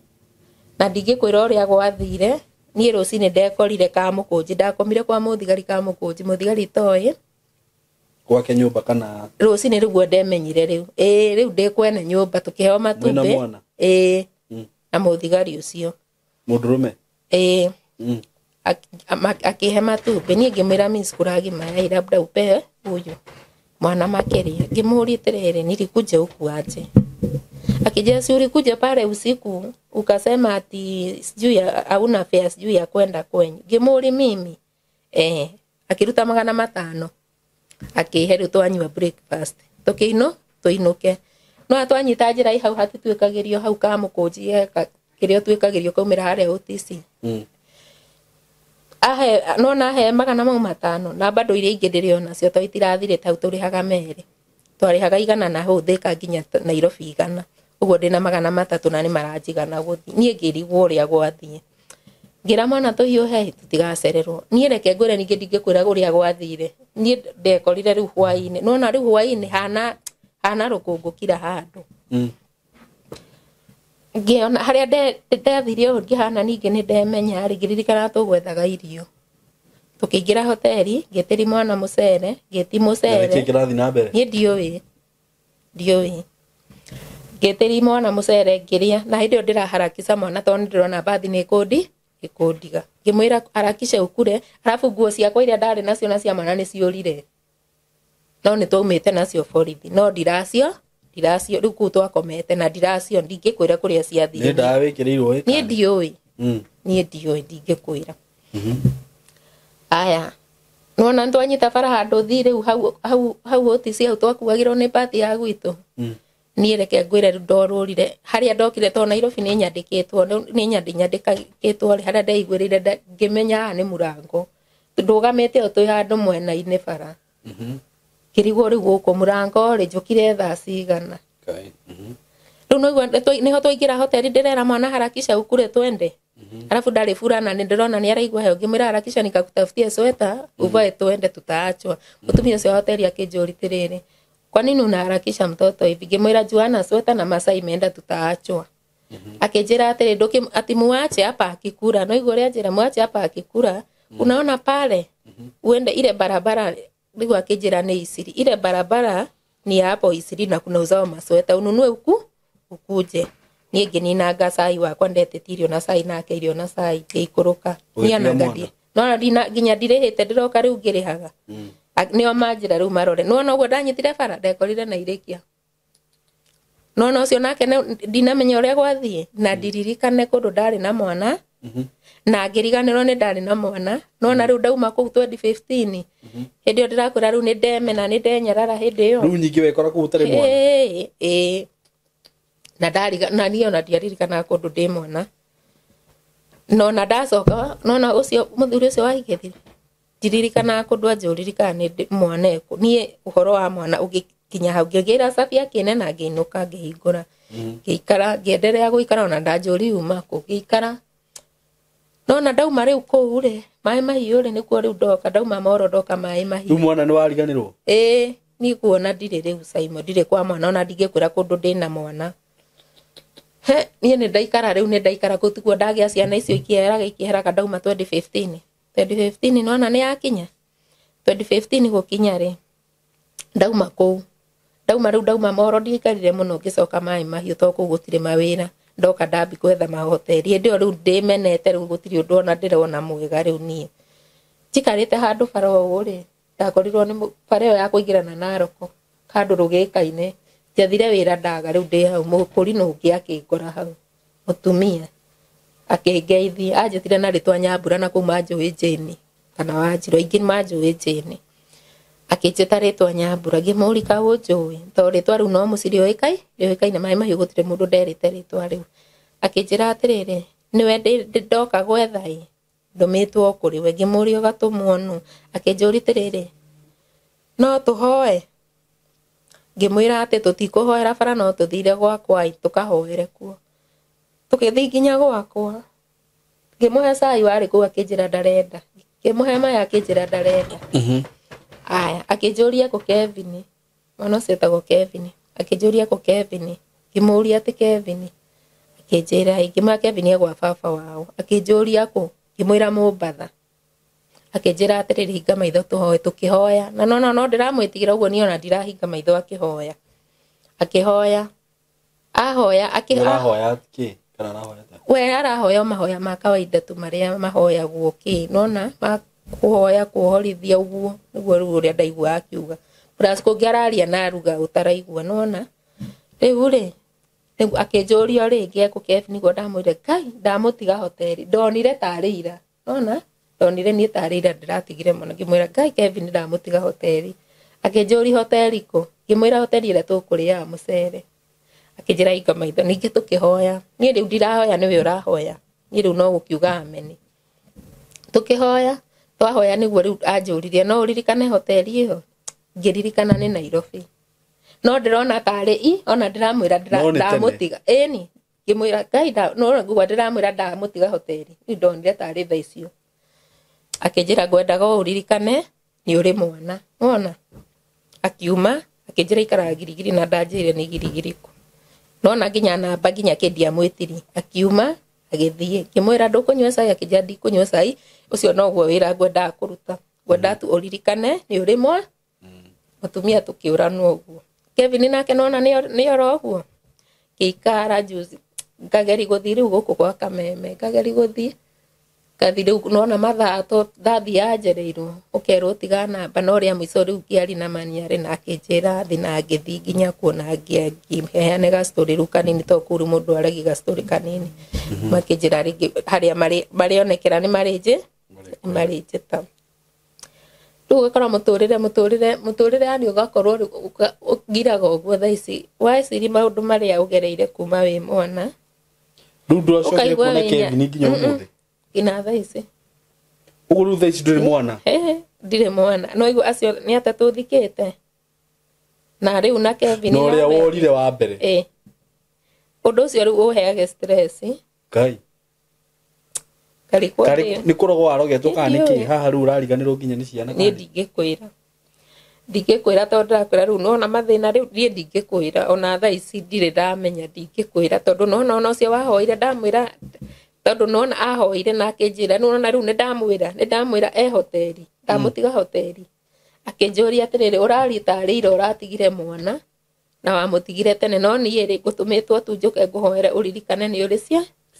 Speaker 1: na ndigikwira uria gwathire ni rucini ndekorire ka mukunji ndakomire kwa muthigari ka mukunji muthigari toi
Speaker 2: gwake nyumba kana
Speaker 1: rucini riguo ndemenyire riu riu ndikwene nyumba tukiheo matumbi na muthigari ucio
Speaker 2: mundurume
Speaker 1: akihe matumbi ni ngimwira miss kuragi maya labda upe huyu mwana makeria ngimuri tiriri nilikuja huku aje akija si ulikuja pale usiku ukasema ati sijui hauna fare sijui ya kwenda kwenye ngimuri mimi akiruta 500 akiheru twanywa breakfast tukino tuinuke no atwanyita njira hau hati twikagirio hau ka mukunji kirio twikagirio kaumira haria OTC ahe no na he 500 na bado ile ingi ndiriona cio to itirathire tau turihaga meri twarihaga igana na huthika nginya Nairobi igana uguo ndina 300 na ni maranjigana guthi nie ngirigwo uria gwathie ngira mwana tuhiuhe tutigacererwo nie reke ngwire ningi ndingikwira guria gwathire nie ndekorire riu hwaini no na riu hwaini hana rukungu kira handu ngiona haria ndethirie ngihana ningi ni ndemenya ringiririkana tugwethaga irio tukiingira hoteli ngitiri mwana mucere ngiti mucere
Speaker 2: ngikirathi na mbere
Speaker 1: nie ndioi ngitiri mwana mucere ngiria na hindi ndiraharakisha mwana tondu ndirona bathi ni ikundiga ngimwira harakisha ukure alafu nguo ciakwa iria ndari nacio na cia mwana ni ciurire no ni twaumite nacio borithi no ndiracio riu ku twakomete na ndiracio ndingikwira kuria ciathire
Speaker 2: ni ndawikirirwo
Speaker 1: nie ndioi ndingikwira aya no na twanyita bara handu thire hau OTC hau twakuagirwo ni bathi ya gwitu nie reke ngwire ndorurire haria ndokire to Nairobi ni nyandikitwo ni nyandikagitwo haria ndaigwirire ngimenya ni murango ndugamete o twi handu mwena-ini bara kirigwo ri guku murango ri njukire thaa cigana riu no igwa niho twaingira hoteli ndirera mwana harakisha ukure twende alafu ndari furana ni ndirona ni araigwa heo ngimwira harakisha nikakutafutia sweta uvae twende tutaachwa mutumia ucio hoteli akinjuri tiriri kwa nini unaharakisha mtoto hivi ngimwira juana sweta na Masai imeenda tutaachwa akinjira atiri nduki ati muache hapa akikura no igwa ria njira muache hapa akikura unaona pale uende ile barabara ndio akinjira ni Isiri ile barabara ni hapo Isiri na kuna uzao masweta ununue ukuje nie nginina ngasai wakwa ndetetirio na sai nake irio na sai ngikuruka ni anangadia no ndina nginya ndirihite ndiroka riu ngirihaga nio manjira riu marore no uguo ndanyitire bara ndekorire na irikia no ucio nake ndinamenya uria gwathie na ndiririkane kundu ndari na mwana na ngiriganirwo ni ndari na mwana no na riu ndauma ku 2015 hindi yo ndirakwira riu ni ndeme na ni ndenyarara hindi yo
Speaker 2: riu nyingi wekora ku utari mwana
Speaker 1: na ndariga na niyo na ndiaririkana kundu ndi mwana no na ndacoka no na ucio muthuri ucio waigethire ndiririkana kundu anjuririkana ni mwana eku nie uhoro wa mwana ugikinya hau ngigira cabi akine na ngiinuka ngihingura ngikara ngiendelea guikara ona ndanjuri uma kugikara no na ndauma riu kuu ri mai mahiu ri nikuo riu ndoka ndauma moro ndoka mai mahiu
Speaker 2: riu mwana ni wariganirwo
Speaker 1: ni kuona ndire riu Simon ndire kwa mwana ona ndingikwira kundu ndina mwana he nie ni ndaikara riu ni ndaikara gutiguo ndagia ciana icio ikiheraga ndauma 2015 nona ni yakinya 2015 gukinya ri ndauma kuu ndauma moro ndikarire muno ngicoka mai mahiu to kugutire mawira ndoka ndambi kwetha mahoteli ndio riu ndimenete riu gutiri undu ona ndirona mwega riu nie tikarite handu faro uri ndakorirwo ni fareo ya kuingirana na roko kandu rugikaine jathire wira ndaga riu ndi hau mukuri no ngi akingora hau mutumia akengeithi anjitire na ritwa Nyambura na kuma Njui Jane kana Wanjiru ingi manjui Jane akinjita ritwa Nyambura ngimurika unjui to ritwa riu no muciri oikai na mai mahiu gutire mundu nderite ritwa riu akinjira atiriri niwe ndoka gwethai ndumitwo kuri we ngimurio gatumwo nu akinjuri tiriri no tuhoe ngimwira ati tutikuhoera bara no tuthire gwakwa tukahoere kuo tukithi nginya gwakwa ngimuhe cai wari ku akinjira ndarenda ngimuhe mai akinjira ndarenda aya akinjuria ku Kevin mwana setagwo Kevin akinjuria ku Kevin ngimuria ati Kevin akinjira ngima Kevin egwa baba wao akinjuria ku ngimwira Mumbatha akinjira atiriri hinga maitho tuhoe tukihoya na no ndiramwitigira uguo ni ona ndirahinga maitho akihoya ahoya
Speaker 2: arahoya ki kana arahoya
Speaker 1: we arahoya mahoya ma kawaida tu maria mahoya guo ki nona kuhoya kuhorithia uguo niguo riu uria ndaigua akiuga plus kungiararia na ruga utaraigua nona riu ri akinjuria ringi ku Kevin go ndamwire Ngai ndamutiga hoteli ndonire tarira nona ndonire ni tarira ndiratigire mona ngimwira Ngai Kevin ndamutiga hoteli akinjuri hoteli ko ngimwira hoteli ira tukuria mucere akinjira inga maitho ningi tukihoya ni riu ndirahoya niwe urahoya ni riu no gukiuga ameni tukihoya twahoya niguo riu anjuririe no uririkane hoteli iyo ngiririkana ni Nairobi no ndirona tari ona ndiramwira ndamutiga ni ngimwira Ngai no nguo ndiramwira ndamutiga hoteli ni ndonire tari tha icio akinjira ngwendaga uririkane ni uri mwana wona akiuma akinjira ikara girigiri na ndanjire ni girigiriku nona nginya namba nginya kindia mwitiri akiuma agithie kimwira ndukunywa cai akinja ndikunywa cai ucio no guo wira ngwenda kuruta ngwenda tu uririkane ni uri mwa mutumia tukiuranwo uguo Kevin nake nona ni oroguo kiikara juzi ngageri guthii riu guku kwa Kameme ngageri guthii kathi riu nona mathaa to ndathi anjereirwo ukerwo tiga namba no ria mwico riu kiari na maniare na akinjira thi na ngithi nginya kuona ngiheane ga story ru kanini to kuru mundu aregi ga story kanini makinjira ringi haria marionekera ni marije ta riu gakora muturire ani ugakorwo ngiraga uguo tha ici waiciri maundu maria ugereire kuma wi mwana
Speaker 2: riu nduracokire kuona Kevin nginya umuthi
Speaker 1: ina tha ici
Speaker 2: ugu tha ici ndire mwana
Speaker 1: ndire mwana no igu acio ni atatu thikite na riu na Kevin
Speaker 2: no ria worire wa mbere
Speaker 1: undu ucio riu uheage stress
Speaker 2: Ngai kari ni kurogwa arogetwo kana niki haha riu urariganirwo nginya ni ciana
Speaker 1: ni ndingikwira tondu ndakwira riu nona mathina riu nie ndingikwira ona tha ici ndire ndamenya ndingikwira tondu nona ucio wahoire ndamwira tondu nona ahoire na akinjira nona riu ni ndamwira hoteli ndamutiga hoteli akinjuria atiriri uraritarire uratigire mwana na wamutigire tene no nie ri gutumitwo tu njuke nguhoere uririkane ni uri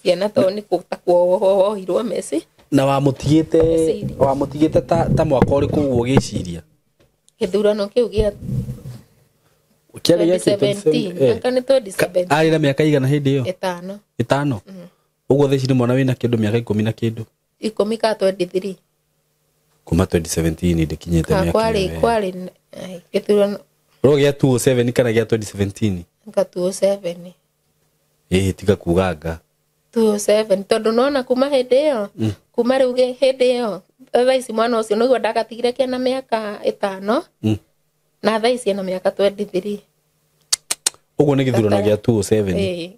Speaker 1: ciana to ni kutakwo wohirwo meci
Speaker 2: na wamutigite ta mwaka uri kuguo giciria
Speaker 1: githurano kiu gia
Speaker 2: kiari ya 2017
Speaker 1: kana 2017
Speaker 2: ari na miaka igana hindi iyo
Speaker 1: 5
Speaker 2: uguo theci ni mwana wina kindu miaka 10 na kindu
Speaker 1: 10 ka 23
Speaker 2: kuma 2017 ndikinyete miaka
Speaker 1: kwari githurano
Speaker 2: rogia 2007 kana gia 2017
Speaker 1: ka 2007
Speaker 2: tiga kuganga
Speaker 1: 207 tondu nona kuma hindi iyo kuma riu hindi iyo thaici mwana ucio niguo ndagatigire kena miaka 5 na thaici ena miaka 23
Speaker 2: uguo ni githurano gia 207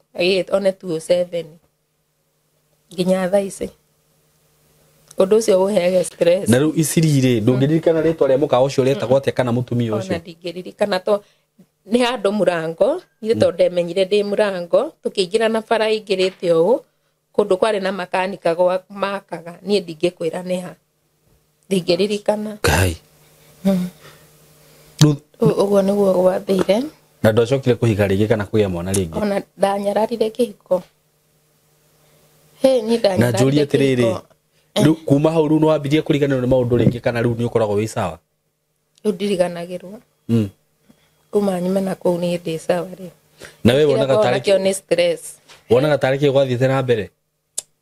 Speaker 1: one 207 nginya thaici undu ucio uheage stress
Speaker 2: na riu icirire ndungiririkana ritwa ria mukawa ucio retagwo atia kana mutumia ucio
Speaker 1: ona ndingiririkana to ni handu murango ni to ndemenyire ndi murango tukiingira na bara ingirite uu kundu kwari na makanika gwa makaga ni ndingikwira ni ha ndingiririkana
Speaker 2: kai
Speaker 1: uguo niguo gwathire
Speaker 2: na ndocokire kuhiga ringi kana kugia mwana ringi
Speaker 1: ona ndanyararire kihiko ni ndanyararire
Speaker 2: na njuri atiriri kuma hau riu no wambirie kuriganirwo ni maundu ringi kana riu ni ukoragwo wi sawa
Speaker 1: riu ndiriganagirwo kuma nyume na kuu ni ndi sawa riu
Speaker 2: na wewe wonaga tariki
Speaker 1: ni stress
Speaker 2: wonaga tariki gwathiite na mbere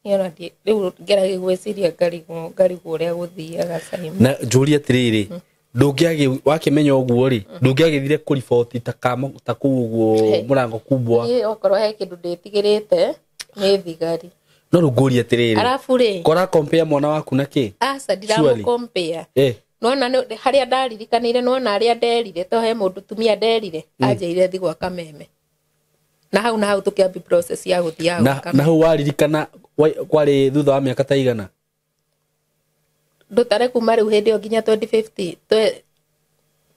Speaker 1: yona ndi riu ngerage gwiciria ngarigwo uria guthiaga Simon
Speaker 2: na njuri atiriri ndungiagi wakimenya uguo ri ndungiagithire ku report ta kuguo murango kubwa
Speaker 1: okorwo he kindu nditigirite ni thigari
Speaker 2: no ruguri atiriri
Speaker 1: arafu ri
Speaker 2: kora compare mwana waku na ki
Speaker 1: asa ndiramu compare nona haria ndaririkanire nona aria nderire to he mundu tumia nderire anjeire thi gwa kameme na hau tukiambi process ya guthia
Speaker 2: na hau waririkana kwari thutha wa miaka ta igana
Speaker 1: ndutare kuma riu hindi nginya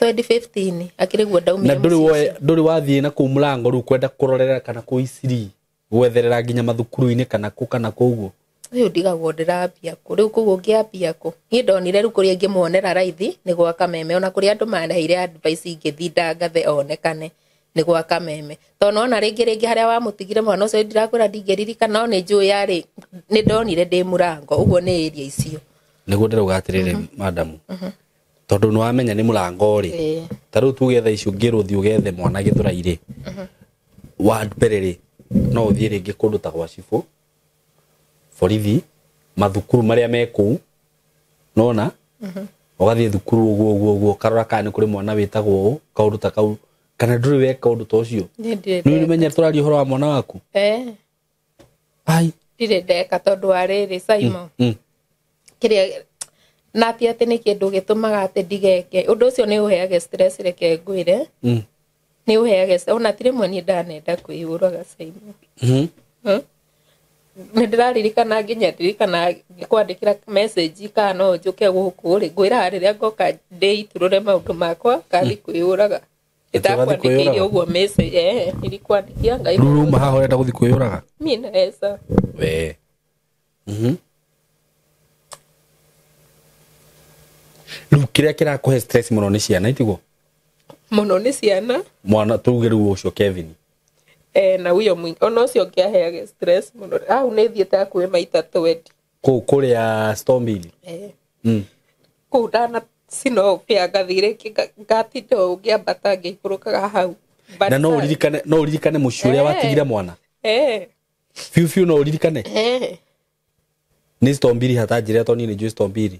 Speaker 1: 2015 akiriguo ndaumire
Speaker 2: na nduri wathie na ku murango riu kwenda kurorera kana ku iciri gwetherera nginya mathukuru-ini kana kuguo
Speaker 1: riu ndigagwo ndirambia ku riu kuguo ngiambia ku ni ndonire riu kuria ngimuonera raithi ni gwa kameme ona kuria andu mareire advice ingithi ndangathe onekane ni gwa kameme to nona ringi haria wamutigire mwana ucio ndirakwira ndingiririkana no ni njui yari ni ndonire ndi murango uguo ni area icio
Speaker 2: niguo ndirauga atiriri madamu tondu ni wamenya ni murango ri ta riu tuge tha icio ngiruthi ugethe mwana githura-iri wa mbere ri no uthie ringi kundu ta gwa cibu borithi mathukuru maria me kuu nona ugathie thukuru uguo karora kana ni kuri mwana witagwo uu kaundu ta kau kana nduri weka undu ta ucio ni menya turari uhoro wa mwana waku ai
Speaker 1: ndire ndeka tondu wa riri Simon kiria nati ati ni kindu gitumaga ati ndigeke undu ucio ni uheage stress reke ngwire ni uheage ona tire mwani ndanenda kuiuraga Simon ni ndiraririkana nginya ndirikana kwandikira message kana no njuke guku ri ngwira riria ngoka ndeiturure maundu makwa kathi kuiuraga itakwandikire uguo message ndirikwandikia ngai
Speaker 2: ruma haho enda guthi kuiuraga
Speaker 1: mina esa
Speaker 2: we riu kiria kirakuhe stress muno ni ciana itiguo
Speaker 1: muno ni ciana
Speaker 2: mwana tuge riu ucio Kevin
Speaker 1: na uyo mwingi ona ucio ngiaheage stress muno au ni thiete akuwe maita 20
Speaker 2: kuria Stormville
Speaker 1: kudana sino pia gathire ngatindo ngiambata ngiikurukaga hau
Speaker 2: na no uririkane mucio uria watigire mwana fiu no uririkane ni Stormville hatajire to ni njui Stormville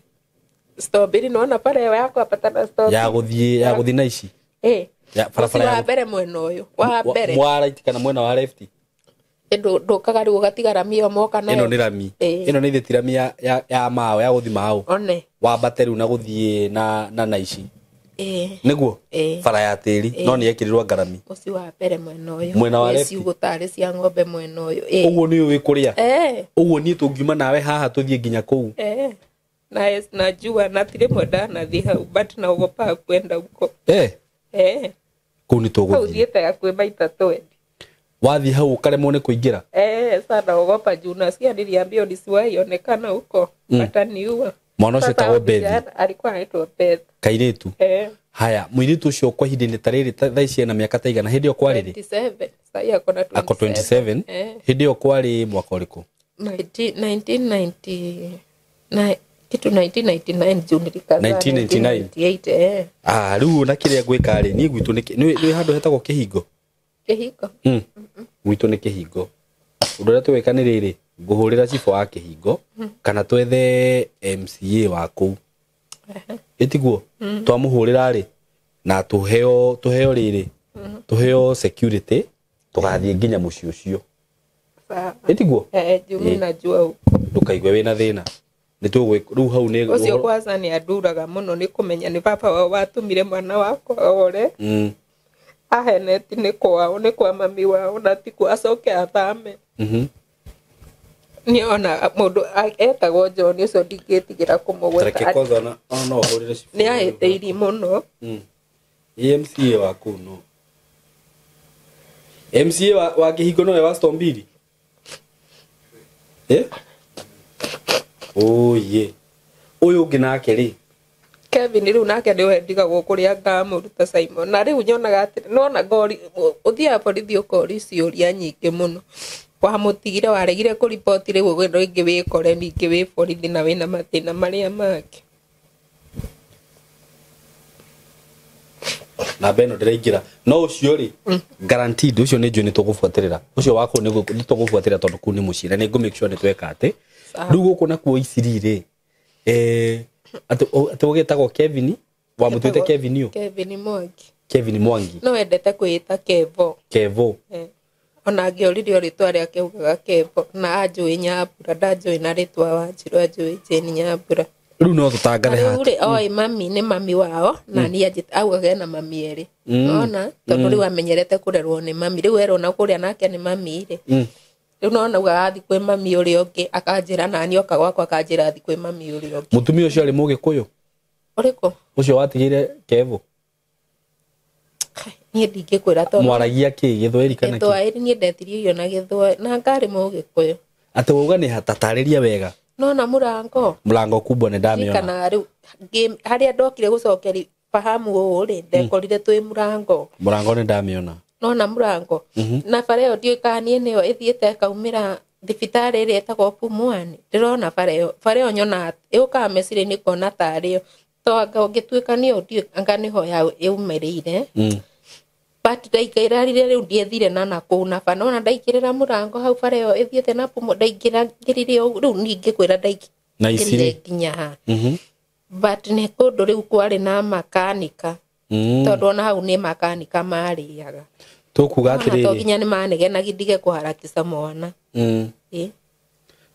Speaker 1: nona pale yako apatana Stormville
Speaker 2: ya guthi na ici ya
Speaker 1: barabara wa mbere mwena uyu wa mbere
Speaker 2: mwa right kana mwena wa left
Speaker 1: ndukaga riu gatigara mio moka nayo
Speaker 2: ino ni rami ino ni thitirami ya mao ya guthi mao
Speaker 1: one
Speaker 2: wa bateru na guthie na ici niguo bara ya tiri no ni yekirirwa ngarami
Speaker 1: uci wa mbere mwena uyu
Speaker 2: mwena wa left
Speaker 1: gutari cia ng'ombe mwena uyu
Speaker 2: uguo ni wi kuria uguo ni tungiuma nawe haha tuthie nginya kuu
Speaker 1: na jua na tire mwenda na thi hau but na ugopa kwenda huko
Speaker 2: kuu ni tuguthie
Speaker 1: uthiete akwe maita 20
Speaker 2: wathi hau ukaremwo ni kuingira
Speaker 1: sana ugopa juna cia niliambia nisiwaionekana huko ataniua
Speaker 2: mwana ucio tagwo Bethi
Speaker 1: alikuwa anaitwa Bethi
Speaker 2: kairitu haya mwiritu ucio kwa hindini tariri thaa ici na miaka ta igana hindi o kwariri
Speaker 1: 27 sai akona 27
Speaker 2: ako 27 hindi o kwari mwaka uriku
Speaker 1: 1990 kitu 1999 June likaza
Speaker 2: 1998 riu na kiria gwika ri ni gwitu ni handu hetagwo kihingo gwitu ni kihingo undu ria tweka ni riri nguhurira cifo wa kihingo kana twethe MCA wa kuu itiguo twamuhurira ri na tuheo riri tuheo security tugathie nginya muci ucio
Speaker 1: Sawa.
Speaker 2: Etiguo?
Speaker 1: Jumi najua
Speaker 2: Ndukaigwe wina thina. Nitugwe riu hau ni
Speaker 1: ucio kwanza ni anduraga muno ni kumenya ni papa wao watumire mwana wakwa ore. Aheneti ni kwao ni kwa mami wao na ti kwa acoke athame. Ni ona mundu etagwo John ucio ndingitigira kumugweta.
Speaker 2: Reke kwanza no hurire cifu.
Speaker 1: Ni aheteiri muno.
Speaker 2: MCA waku no. MCA wa Kihingo no wa Stombiri. Oh ye. Uyu ungi nake ri.
Speaker 1: Kevin riu nake ndiwe ndigagwo kuria ngamuruta Simon. Na riu nyonaga atiri nona ngori uthia borithi ukori ciuria nyingi muno. Wamutigire waregire ku report riu gwendo ingi wikore ningi wi borithi na wina matina maria make.
Speaker 2: Na beno ndiraingira no ucio ri guaranteed ucio ni njuni tugubuatirira ucio wako ni tugubuatirira tondu ku ni mucira ni go make sure ni tweka ati riu guku nakuo icirire atu ugitagwo Kevin wa mutwite Kevin yo Kevin Mwangi
Speaker 1: no endete kwita Kevo ona angiorire ritwa ria keugaga Kevo na ajui Nyambura ndajui na ritwa wa Njirũ ajui Jane Nyambura
Speaker 2: riu no tutangare hati
Speaker 1: uri oi mami ni mami wao na ni augaga na mami eri ona tondu riu amenyerete kurerwo ni mami riu erona kuria nake ni mami ri riu nona uga athi kwi mami uri ongi akanjira nani oka gwakwa akanjira athi kwi mami uri ongi
Speaker 2: mutumia ucio ari Mugikuyu
Speaker 1: uriko
Speaker 2: ucio watigire Kevo
Speaker 1: ni ndingikwira tondu
Speaker 2: mwaragia ki Githweri kana ki
Speaker 1: Githweri ni ndetirie iyo na Githweri na ngari Mugikuyu
Speaker 2: ati uga ni hatatariria wega
Speaker 1: nona murango
Speaker 2: kubwa ni ndamiona
Speaker 1: kana riu haria ndokire gucokeri fahamu uri ndekorire twi murango
Speaker 2: ni ndamiona
Speaker 1: nona murango na fareo ndiukanie niyo ithiete kaumira thibitari iri etagwo Pumwani ndirona fareo nyona iuka mesire ni kona tario to anga ngituika ni ndio anga niho ya yumerire but ndaikirarire riu ndiethire na naku na fa nona ndaikirira murango hau fareo ithiete na Pumu ndaikirangirire riu ningikwira ndaikirire kinya ha but ne kundu riu kwari na makanika tondu ona hau ni makanika mariaga
Speaker 2: tukuga atiriri
Speaker 1: to ginya ni manegena gidige kuharakisha mwana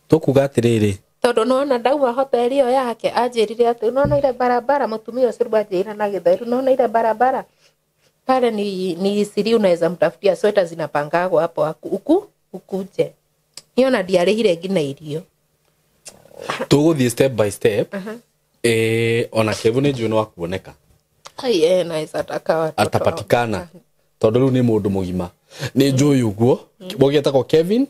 Speaker 2: tukuga atiriri
Speaker 1: tondu nona ndauma hoteli iyo yake anjirire ati nona ile barabara mutumia ucio rwajira na Githweri nona ile barabara pale ni siri unaweza mtafutia sweta zinapangagwa hapo ukuje hiyo na diarehire ngina irio
Speaker 2: tuguthie step by step ona Kevo ni njui no kuoneka
Speaker 1: ai na isataka watoto
Speaker 2: atapatikana tondu riu ni mundu mugima ni njui uguo bogetako Kevin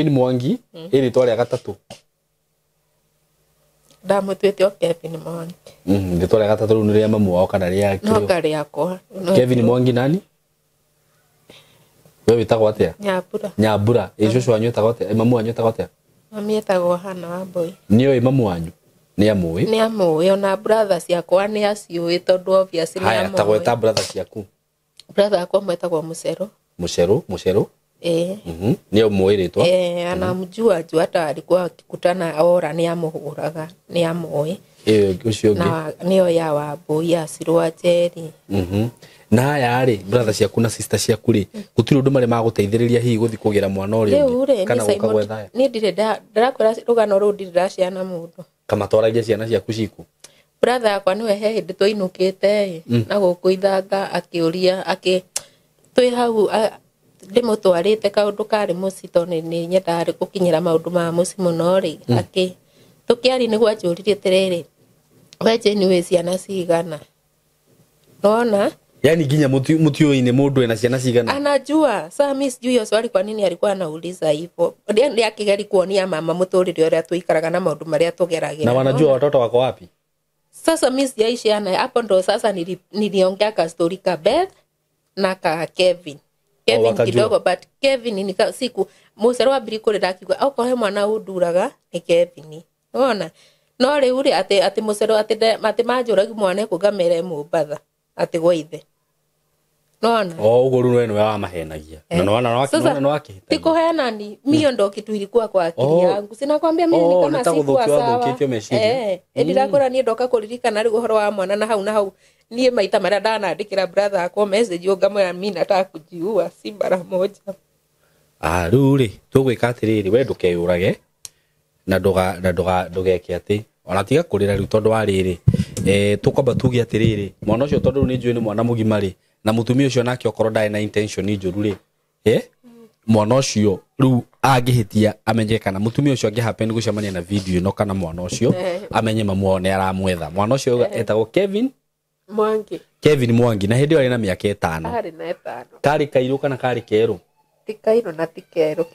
Speaker 2: Mwangi iri twaria gatatu
Speaker 1: ndamutwite Kevin Mwangi
Speaker 2: ndi twaria gatatu riu ni ria mamu wao kana ria
Speaker 1: no ngari yakwa
Speaker 2: Kevin Mwangi nani wewe witagwo atia Nyambura icio wanyu witagwo atia mamu wanyu witagwo atia
Speaker 1: mami etagwo Hana Wambui
Speaker 2: niyo mamu wanyu ni amui
Speaker 1: ona brothers yakwa ni aciui tondu obviously ni amui
Speaker 2: haya tagweta brothers yaku
Speaker 1: brother yakwa mwetagwo
Speaker 2: Muceru niyo muiritwa
Speaker 1: anamjua juu hata alikuwa akikutana ora ni amuhuraga ni amui
Speaker 2: ucio
Speaker 1: na niyo ya Wambui ya Sirwa Jeri
Speaker 2: na yari brothers yaku na sisters yaku ri gutiri undu mari maguteithiriria hihi guthi kugira mwana uri kana gukagwetha
Speaker 1: ni ndire ndarakwira rugano ru ndire ndaciana mundu
Speaker 2: kama twaragia ciana ciaku ciku
Speaker 1: brother yakwa niwe he hindi twainukite na gukuithanga akiuria twi hau ndimutwarite kaundu kari mucito ni nyendari gukinyira maundu ma muci muno ri tukiari niguo anjuririe tiriri weje ni we ciana cigana nona
Speaker 2: yani ginya mutio-ini mundu ena ciana cigana
Speaker 1: anajua saa mimi sijui hiyo swali kwa nini alikuwa anauliza hivyo ndiye akigeri kuonia mama muturire uria tuikaraga na maundu maria tugeragira
Speaker 2: na wanajua watoto wako wapi
Speaker 1: sasa mimi sijaishiana hapo ndo sasa niliongea ka story ka Beth na ka Kevin kidogo but Kevin ni siku Muceru wa Biri kuri dakigwa au kwa mwana uduraga ni Kevin ona no ri uri ati Muceru ati majuragi mwana kugamere Mumbatha ati gwaithe nona
Speaker 2: ugo ru we wa mahenagia na no wake
Speaker 1: tiko hena ni mio ndo kitu ilikuwa kwa akili yangu sina kwambia mimi ni kama siku sawa ndirakora ni ndoka kuririkana riu horo wa mwana na hau nie maita mara ndana ndikira brother akwa message yo ngamwe mimi nataka kujiua si mara moja
Speaker 2: ruri tugwika atiriri we ndukeyurage na ndugeke ati ona tiga kurira riu tondu wa riri tukwamba tuge atiriri mwana ucio tondu ni njui ni mwana mugima ri na mutumia ucio nake okoro ndae na intention njuru ri mwana ucio riu angihitia amenye kana mutumia ucio angihappen gucemania na video no kana mwana ucio amenye mamuone aramwetha mwana ucio etagwo Kevin Mwangi na hindi ari na miaka 5
Speaker 1: ari na 5
Speaker 2: kari kairu kana kari keru
Speaker 1: tikairo na tikeru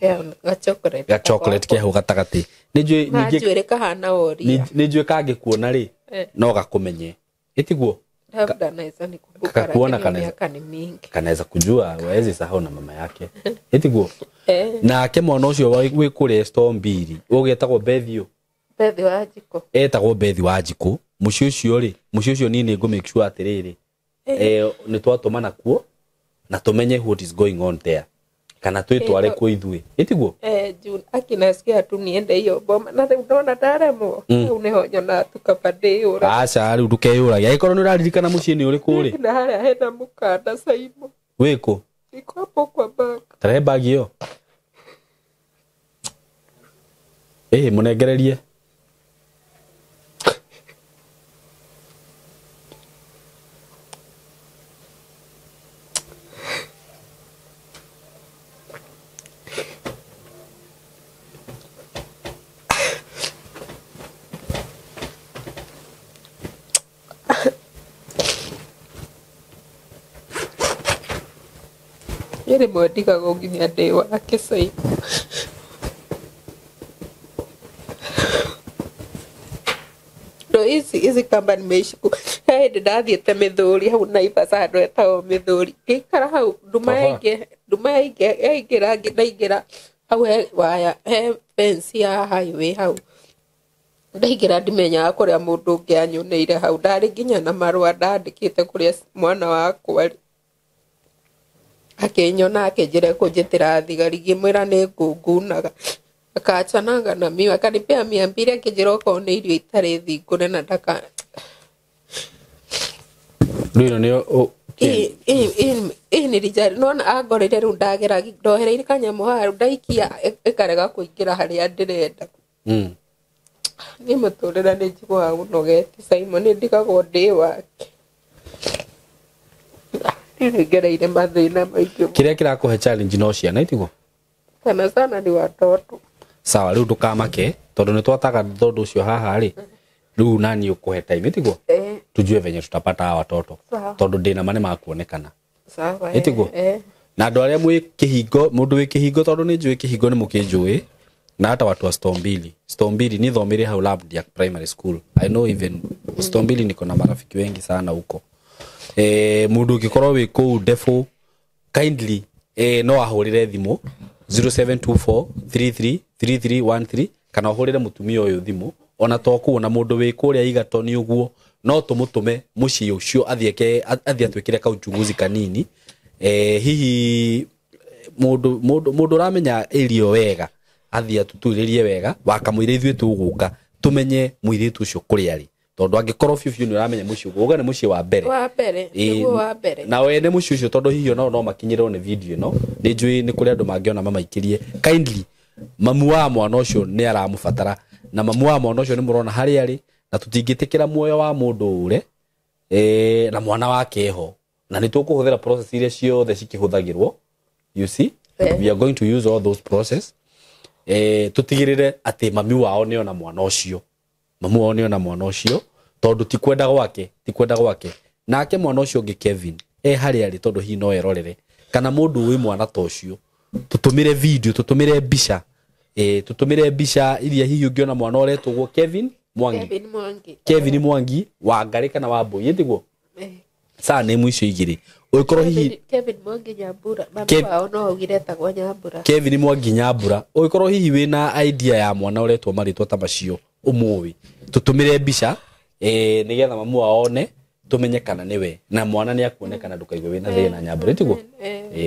Speaker 1: ga chocolate
Speaker 2: ke hau gatagati ni
Speaker 1: njui kahana oria
Speaker 2: ni njui kangikuona ri no gakumenye itiguo
Speaker 1: labda naweza nikumbuka
Speaker 2: kuona kanaweza kujua wezi sahau na mama yake itiguo na ke mwana ucio wi kure Stombiri ugetagwo Bethi Wanjiku etagwo Bethi Wanjiku muci ucio ni go make sure atiriri ni twatumana kuo na tumenye what is going on there kana twitware ku ithui itiguo
Speaker 1: June akinasikia tu niende hiyo boma na ndona ndaremwo uneho nyona tukapande ura
Speaker 2: acha riu ndukeyura ya ikoro ni uraririkana muci ni uri kuri
Speaker 1: na haria hena mukanda Saimo
Speaker 2: wiko
Speaker 1: iko hapo kwa bag
Speaker 2: tare bag hiyo munengererie
Speaker 1: yere mwandika nginya ndĩ wake Saimo ndo ici kamba nimeishi hindi ndathiĩte Mĩthũri hau Naivasha handũ hetagwo Mĩthũri ngĩikara hau nduma yaingĩra hau he waya he fence ya highway hau ndaingĩra ndimenyaga kũrĩa mũndũ ũngĩ anyoneire hau ndarĩ nginya na marũa ndandĩkĩte kũrĩa mwana wakwa akinyona akinjira kunjitira thigari ngimwira ni ngungunaga akacanaga na mimi akanipea 200 akinjira uko ni irio itari thingure na ndaka
Speaker 2: Rino ni
Speaker 1: ni rijari nona agorire ru ndagera ndohereire kanyamu haru ndaikia ikarega kuingira haria ndirenda ni muturira ni njigwa unogeti Simon ndikagwo ndi wake ngereire mathina maingĩ
Speaker 2: kiria kirakuhe challenge no ciana itiguo
Speaker 1: kana sana ni watoto
Speaker 2: sawa riu ndukamake tondu ni twataga tondu ucio haha ri riu nani ukuhe time itiguo tujue venye tutapata watoto tondu ndina mane makuonekana
Speaker 1: sawa
Speaker 2: itiguo na andu aria mwi kihingo mundu wi kihingo tondu ni njui kihingo ni mukinjui na hata watu wa Stombili ni thomire hau lab ya primary school I know even Stombili niko na marafiki wengi sana huko mundu ukikorwo wi ku defo kindly no ahurire thimu 0724333313 kana ahurire mutumia uyu thimu ona to kuona mundu wi kuria igatoni uguo no tumutume muci ucio athie atwikire ka uchunguzi kanini hihi mundu ramenya irio wega athia tuturirie wega wakamwire ithuĩ tuguka tumenye muiritu ucio kuri ari tondu angikorwo fiu ni uramenya muci uguo ni muci wa mbere na wene muci ucio tondu hihi no makinyirwo ni video no ni njui ni kuri andu mangiona mamaikirie kindly mamu wa mwana ucio ni aramufatara na mamu wa mwana ucio ni murona hari ari na tutingitikira muoyo wa mundu ure na mwana wake ho na ni tukuhuthira process iria ciothe cikihuthagirwo you see we are going to use all those process tutigirire ati mami wao ni ona mwana ucio mamu wao ni ona mwana ucio tondu tikwenda gwake nake mwana ucio ngi Kevin hari ari tondu hi no erorere kana mundu wi mwana ta ucio tutumire video tutumire mbica iria hihi ungiona mwana uretwo Kevin Mwangi wa Ngari kana wa Mbui itiguo saa nä mu icio igiri uikorwo hihi
Speaker 1: Kevin Mwangi Nyambura mami wao no augire tagwo Nyambura
Speaker 2: Kevin Mwangi Nyambura uikorwo hihi wina idea ya mwana uretwo maritwo ta macio umui tutumire mbica nigetha mamu aone tumenyekana niwe na mwana ni akuonekana ndukaigue wina thina Nyambura itiguo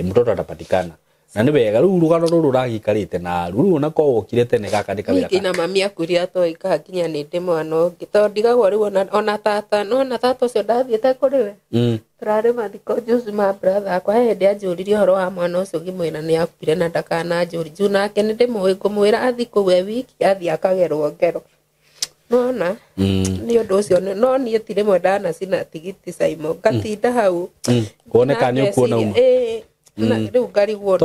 Speaker 2: mtoto atapatikana na nĩ wega rĩu rũgano rũrũ ragĩikarĩte na rũrũ ona ko wokire tene gaka ndĩ kawĩra
Speaker 1: ningĩ na mami akuria toi kakinya nĩ ndĩ mwana ũngĩ tondũ ndigagwo rĩu ona tata ũcio ndathiĩte kũrĩ we turarĩ mathiko juice ma brother akwa hĩndĩ anjũririe ũhoro wa mwana ũcio ngĩmwĩra nĩ akuire na ndakananjũri juu nake nĩ ndĩmũĩ ngũmwĩra athi kũu wiki athiĩ akagerwo ngero nona nĩ ũndũ ũcio no niĩ ti rĩmwe ndanacina tigiti Simon ngatinda hau
Speaker 2: kuoneka nĩ ũkuona uma
Speaker 1: na rĩu ngarigwo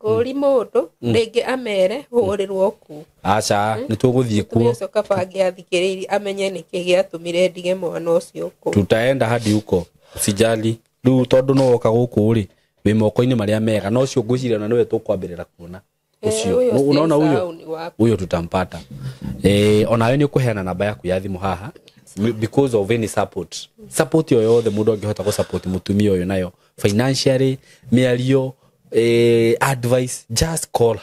Speaker 1: ngũri mũndũ rĩngĩ amere hũrĩrwo ku
Speaker 2: aca nĩ tũgũthiĩ kuo
Speaker 1: tũcoka bange athikĩrĩri amenye nĩkĩ gĩatũmire ndige mwana ũcio ku
Speaker 2: tutaenda hadi huko usijali rĩu tondũ no woka gũkũ rĩ wĩ moko-inĩ marĩa mega no ũcio ngwĩciria na nĩwe tũkwambĩrĩra kuona ucio unaona huyo tutampata onawe nĩ ũkũheana namba yaku ya thimũ haha because of any support yoyothe mũndũ angĩhota gũ support mũtumia ũyũ nayo financially mĩario advice just call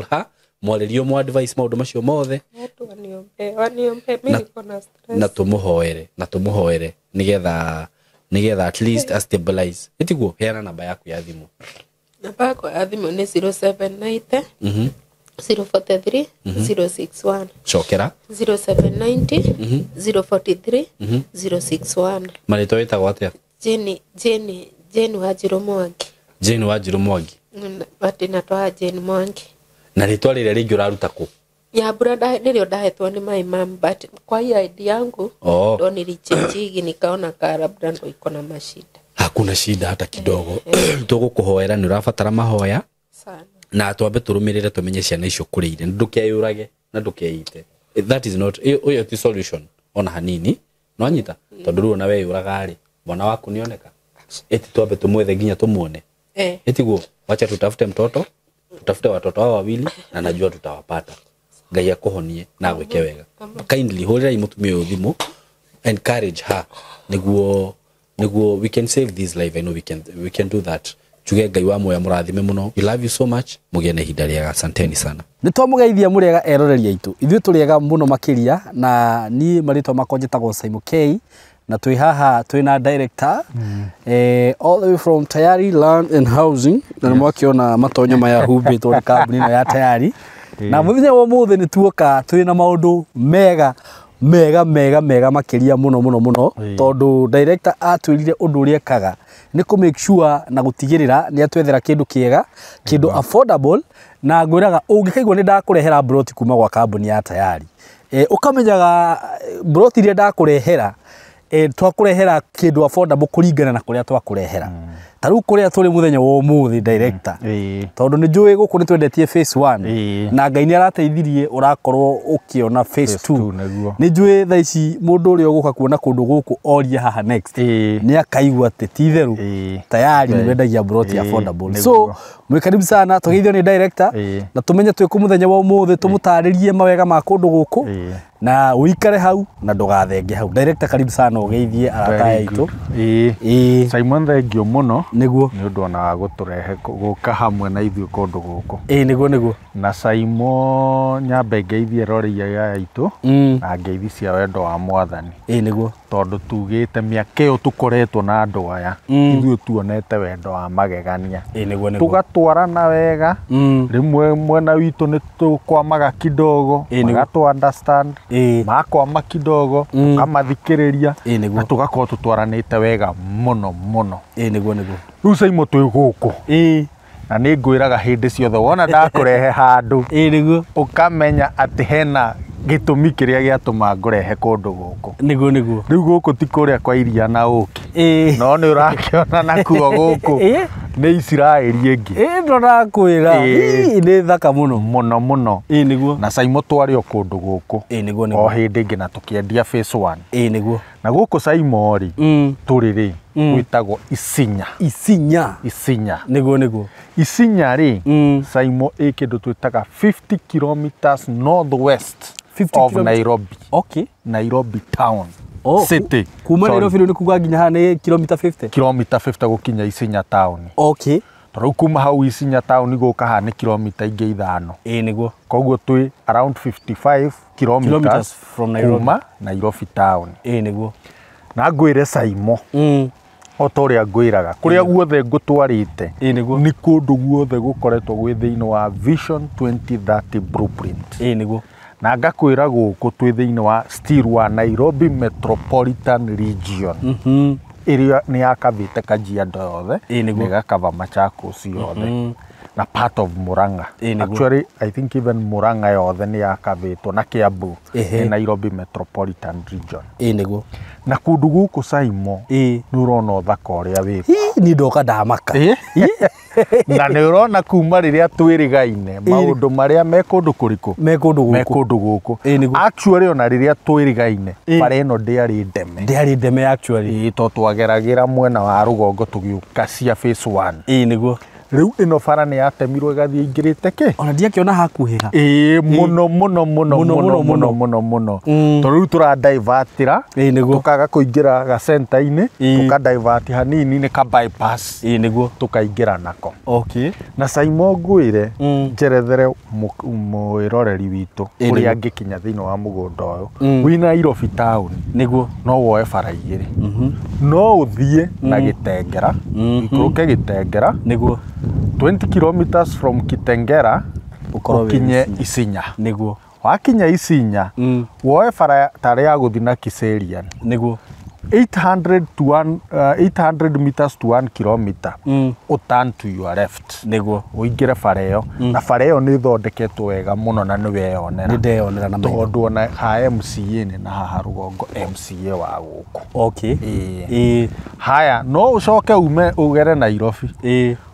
Speaker 2: her mwarĩrio mu advice maũndũ macio mothe na tũmũhoere nigetha at least stabilize itiguo heana namba yaku ya thimũ
Speaker 1: namba yakwa ya thimũ nĩ 0790 043 061
Speaker 2: cokera
Speaker 1: 0790 043 061
Speaker 2: marĩtwa wĩtagwo atĩa
Speaker 1: Jane Wanjiru Mwangi bati natwa Jane Mwangi
Speaker 2: na rĩtwa rĩrĩa rĩngĩ ũraruta kũ
Speaker 1: ya bura nĩrĩo ndahetwo nĩ my mom but kwa ID yangu ndo nilichange nikaona labda ndo iko na mashida.
Speaker 2: Hakuna shida hata kidogo. Tũgũkũhoera nĩ ũrabatara mahoya
Speaker 1: sana
Speaker 2: na twambe tũrũmĩrĩre tũmenye ciana icio kũrĩire ndũkeyũrage na ndũkeite. That is not oyo ti solution ona hanini no anyita tondũ rĩu na we yũraga rĩ mwana waku nĩoneka eti twambe tũmwethe nginya tũmuone etiguo wacha tutafute mtoto tutafute watoto hao wawili na najua tutawapata. Ngai akuhonie na gwĩke wega. Kindly hurira imutumia ũyũ thimũ, encourage her niguo we can save this life. I know we can do that. Tuge Ngai wa moya mũrathime mũno. We love you so much. Mũgĩe na ihinda rĩega. Asanteni sana. Nĩ twamũgeithia mũrĩega eroreri aitũ. Ithuĩ tũrĩega mũno makĩria na niĩ marĩtwa makwa njĩtagwo Simon K na twĩ haha twĩna director all the way from Tayari Land and Housing na mwakĩona matonyo maya humbĩtwo nĩ kambuni ĩno ya Tayari. Na mũthenya wa mũthĩ nĩ tuoka twĩna maũndũ mega makĩria mũno tondũ director atwĩrire ũndũ ũrĩa ekaga nĩ kũ make sure na gũtigĩrĩra nĩ atwethera kĩndũ kĩega kĩndũ affordable na ngwĩraga ũngĩkaigua nĩ ndakũrehera broti kuma gwa kambuni ya Tayari ũkamenyaga broti iria ndakũrehera twakũrehera kĩndũ affordable kũringana na kũrĩa twakũrehera tarĩu kũrĩa tũrĩ mũthenya wa ũmũthĩ director tondũ nĩ njũĩ gũkũ nĩ twendetie phase 1 na Ngai nĩ arateithirie ũrakorwo ũkĩona phase 2 nĩ njũĩ thaa ici mũndũ ũrĩa ũgũka kuona kũndũ gũkũ oria haha next nĩ akaigua atĩ ti theru Tayari nĩ wendagia broti affordable so mwĩ karibu sana tũgeithio nĩ director na tũmenye twĩ kũ mũthenya wa ũmũthĩ tũmũtarĩrie mawega ma kũndũ gũkũ na uikare hau na ndugathenge hau. Director karibu sana ugeithie arata aitũ.
Speaker 3: Simon thengio muno
Speaker 2: niguo
Speaker 3: ni undu ona guturehe guka hamwe na ithuĩ kũndũ gũkũ.
Speaker 2: Niguo
Speaker 3: na Simon nyambe ngeithie rori ya aitũ na ngeithi cia wendo wa Mwathani.
Speaker 2: Niguo
Speaker 3: tondũ tugĩte mĩaka ĩyo tũkoretwo na andũ aya ithuĩ tuonete wendo wa magegania.
Speaker 2: Niguo
Speaker 3: tugatwarana wega rĩmwe mwena witũ nĩ tũkwamaga kidogo magatu understand makwama kidogo kamathikĩrĩria na tugakorwo tũtwaranĩte wega mũno
Speaker 2: niguo
Speaker 3: rĩu Simon twĩ gũkũ na nĩ ngwĩraga hĩndĩ ciothe wona ndakũrehe handũ
Speaker 2: niguo
Speaker 3: ũkamenya atĩ hena gĩtũmi kĩrĩa gĩatũma ngũrehe kũndũ gũkũ
Speaker 2: niguo
Speaker 3: rĩu gũkũ ti kũrĩa kwa iria na ũkĩ no nĩ ũrakĩona nakuo gũkũ nĩ Isiraeli ĩngĩ
Speaker 2: ndo nakwĩra nĩ thaka
Speaker 3: mũno
Speaker 2: niguo
Speaker 3: na Simon twarĩ o kũndũ gũkũ
Speaker 2: niguo
Speaker 3: o hĩndĩ ĩngĩ na tũkĩendia phase 1
Speaker 2: niguo
Speaker 3: na gũkũ Simon rĩ tũrĩ rĩ gwĩtagwo Isinya
Speaker 2: niguo
Speaker 3: Isinya rĩ Simon ĩ kĩndũ twĩtaga 50 kilometers northwest of Nairobi. Nairobi town city
Speaker 2: kuma Nairobi nĩ kuga nginya haha nĩ kilomita
Speaker 3: 50 gũkinya Isinya town. Tondũ kuma hau Isinya town gũka haha nĩ kilomita ingĩ 5
Speaker 2: niguo
Speaker 3: koguo twĩ around 55 kilometers
Speaker 2: from Nairobi
Speaker 3: kuma Nairobi town
Speaker 2: niguo
Speaker 3: na ngwĩre Simon otoria ngwiraga kuria guothe ngutwarite ni kundu guothe gukoretwo gwi thiini wa Vision 2030 blueprint
Speaker 2: niguo
Speaker 3: na ngakwira guku twi thiini wa still wa Nairobi Metropolitan Region iria ni yakavite Kajiado yothe ni gakava Machakos yothe na part of Murang'a. Actually, I think even Murang'a yothe ni yakavitwo na Kiambu in Nairobi Metropolitan Region.
Speaker 2: Niguo.
Speaker 3: Na kundu guku Saimo ni urona uthaka uria wiko.
Speaker 2: Ni ndoka ndamaka.
Speaker 3: Na ni urona kuma riria twirigaine maundu maria me kundu kuriku
Speaker 2: me kundu
Speaker 3: guku. Actually ona riria twirigaine bara ino ndiari ndeme
Speaker 2: actually.
Speaker 3: To twageragira mwena wa rugongo tugiuka cia phase 1.
Speaker 2: Niguo.
Speaker 3: Riu ino bara ni yatemirwo gathie ingirite ki
Speaker 2: ona ndiakiona hakuhiga
Speaker 3: muno to riu tura divertira tukaga kuingira ga center ini tuka divert hanini ni ka bypass
Speaker 2: niguo
Speaker 3: tukaingira nako.
Speaker 2: Okay.
Speaker 3: Na Saimo ngwire njerethere mwiroreri witu uria ngikinya thiini wa mugunda uyu wi Nairobi town
Speaker 2: niguo
Speaker 3: no woe bara igiri no uthie na Gitengera ikuruke Gitengera
Speaker 2: niguo
Speaker 3: 20 kilometers from Kitengera ukinye Isinya
Speaker 2: niguo
Speaker 3: wakinya Isinya woe bara tare ya guthina Kiserian
Speaker 2: niguo
Speaker 3: 800 meters to 1 kilometer uturn to your left
Speaker 2: niguo
Speaker 3: uingire bara iyo na bara iyo ni thondeketwo wega muno na ni weyonera
Speaker 2: ni ndeyonera na
Speaker 3: tondu ona ha MCA ni na ha rugongo MCA wa guku.
Speaker 2: Okay.
Speaker 3: Haya no ucoke ume ugere Nairobi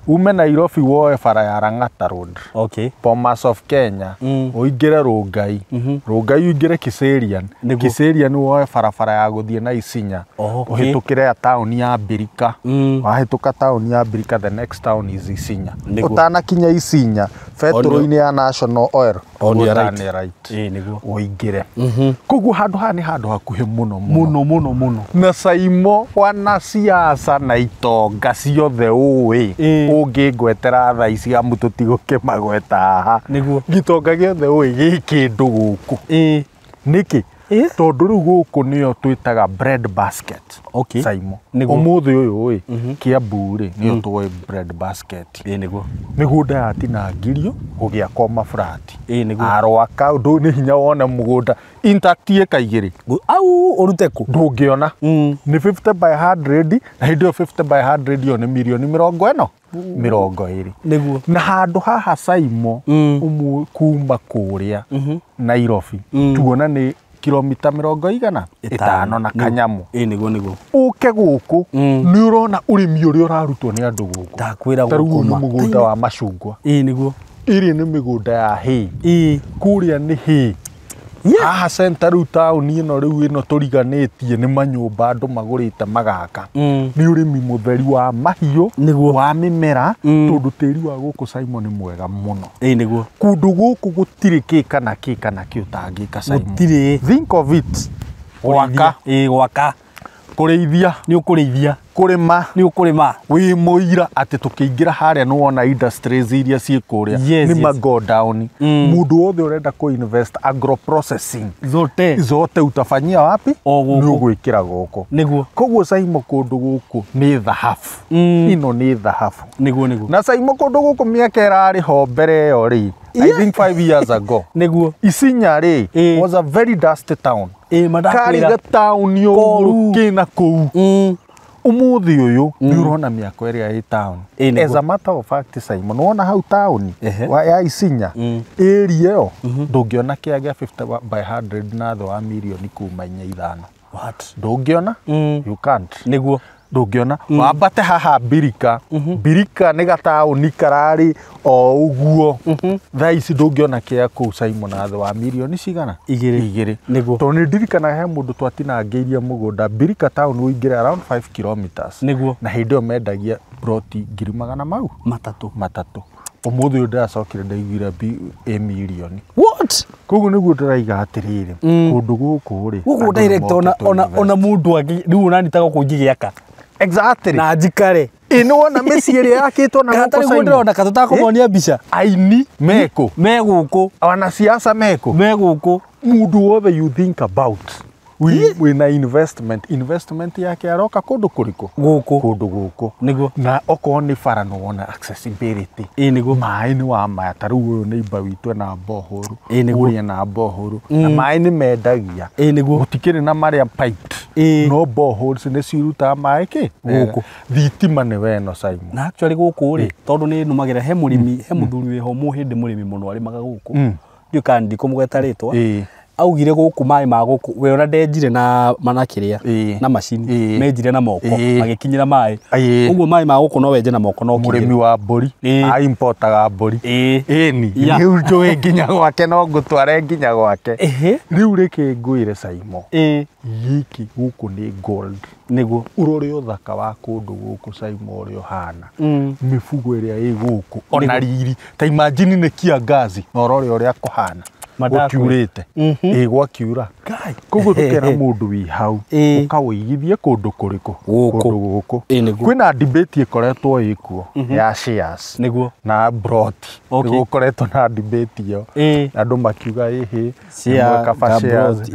Speaker 3: ume Nairobi woe bara ya Lang'ata Road.
Speaker 2: Okay.
Speaker 3: Bomas of Kenya uingire Rongai Rongai uingire Kiserian Kiserian woe bara ya guthie na Isinya uhitukire ya town ya Birika wahituka town ya Birika the next town is Isinya utanakinya Isinya fetro-ini ya National Oil
Speaker 2: on your
Speaker 3: right
Speaker 2: niguo
Speaker 3: uingire kugu handu hani handu hakuhi
Speaker 2: muno
Speaker 3: na Saimo wana siasa na itonga ciothe uwi ungingwetera thaa ici amu tutigukimagweta haha
Speaker 2: niguo
Speaker 3: gitonga giothe uwi gikindu guku niki tondu riu guku nio twitaga bread basket.
Speaker 2: Okay.
Speaker 3: Saimo umuthi uyu wi Kiambu ri nio tuwe bread basket
Speaker 2: niguo
Speaker 3: migunda yatinangirio gugiakwo mafurati
Speaker 2: niguo
Speaker 3: arwaka undu ni hinya wona mugunda intact ikaigiri
Speaker 2: au uruteku
Speaker 3: ndungiona ni 50 by 100 na hindio 50 by 100 yo ni milioni 20
Speaker 2: niguo
Speaker 3: na handu haha Saimo umwe kuma kuria Nairobi tuona ni kilomita 500 na kanyamu
Speaker 2: niguo
Speaker 3: uke guku ni urona urimi uri urarutwo ni andu guku
Speaker 2: ndakwira gukuma
Speaker 3: mugunda wa macungwa
Speaker 2: niguo
Speaker 3: iri ni migunda ya hay kuria ni hay haha center riu town ino riu ino turiganitie ni manyumba andu magurite magaka ni urimi mutheri wa mahiu wa mimera tondu tiri wa guku Saimo ni mwega muno
Speaker 2: niguo
Speaker 3: kundu guku gutiri kikana kiutangika Saimo
Speaker 2: gutiri
Speaker 3: think of it
Speaker 2: gwaka
Speaker 3: kurithia
Speaker 2: ni ukurithia
Speaker 3: kurima
Speaker 2: ni ukurima
Speaker 3: wi muira ati tukiingira haria no wona industries iria cie kuria ni mago down mundu wothe urenda ku invest agro processing zote utafanyia wapi ni ugwikira guku
Speaker 2: niguo
Speaker 3: koguo Saimo kundu guku ni dhahabu ino ni dhahabu
Speaker 2: niguo
Speaker 3: na Saimo kundu guku miaka irari ho mbere yo ri I think 5 years ago
Speaker 2: niguo
Speaker 3: Isinya ri was a very dusty town Kariga town yo kina ku umuthi uyu ni urona miako area ya town as a matter of fact Saimo no wona hau town ya Isinya area yo ndungiona kiagia 50 by 100 na tho wa milioni kuma 5 ndungiona you can't
Speaker 2: niguo
Speaker 3: ndungiona wambate haha Birika ni gatauni karari o uguo thaa ici ndungiona kia ku Saimo na tho wa milioni cigana igiri
Speaker 2: niguo
Speaker 3: to ni ndirikana he mundu twatinangeirie mugunda Birika town uingire around 5 kilometers
Speaker 2: niguo na
Speaker 3: hindio mendagia broti 100,000 mau matatu umuthi uyu ndacokire ndaiguire milioni
Speaker 2: what
Speaker 3: koguo niguo ndiraiga atiriri kundu guku ri
Speaker 2: guku director ona mundu angi riu nanitaga kungigiaka
Speaker 3: exactly
Speaker 2: na njikare
Speaker 3: ino wona meci iri yakitwo na
Speaker 2: guko Saimo ndona katutakumonia mbica
Speaker 3: aini meko
Speaker 2: meguku
Speaker 3: wana siasa meko
Speaker 2: meguku
Speaker 3: mundu wothe you think about wina investment yake aroka kundu kuriku kundu guku
Speaker 2: niguo
Speaker 3: na oko ni bara no wona accessibility
Speaker 2: niguo
Speaker 3: mai ni wa maya taru uyu ni iba witu na bohuru uri na bohuru na mai ni mendagia
Speaker 2: niguo
Speaker 3: gutikiri na maria pipe no boreholes ni ciruta mai ki
Speaker 2: guku
Speaker 3: thitima ni weno Simon
Speaker 2: na actually guku ri tondu ni numagira he murimi he muthuri we ho muhindi murimi muno ari maga guku ndio kandi kumugeta ritwa augire guku mai ma guku we ona ndenjire na manakiria na machine menjire na moko magikinyira mai uguo mai ma guku no wenje na moko no
Speaker 3: murimi wa mburi a importaga mburi ni riu njui nginya gwake no ngutware nginya gwake riu riki nguire Simon giki guku ni gold
Speaker 2: niguo
Speaker 3: urore uthaka wa kundu guku Simon uri uhana mifugo iria i guku ona riri ta imagine ni kiangazi na urore uria kuhana gukiurite gwakiura koguo tukera mundu wi hau ukawigithie kundu kuriku kundu guku kwina debate ikoretwo ikuo ya shares
Speaker 2: niguo
Speaker 3: na brot niguo koretwo na debate yo andu makiuga ihi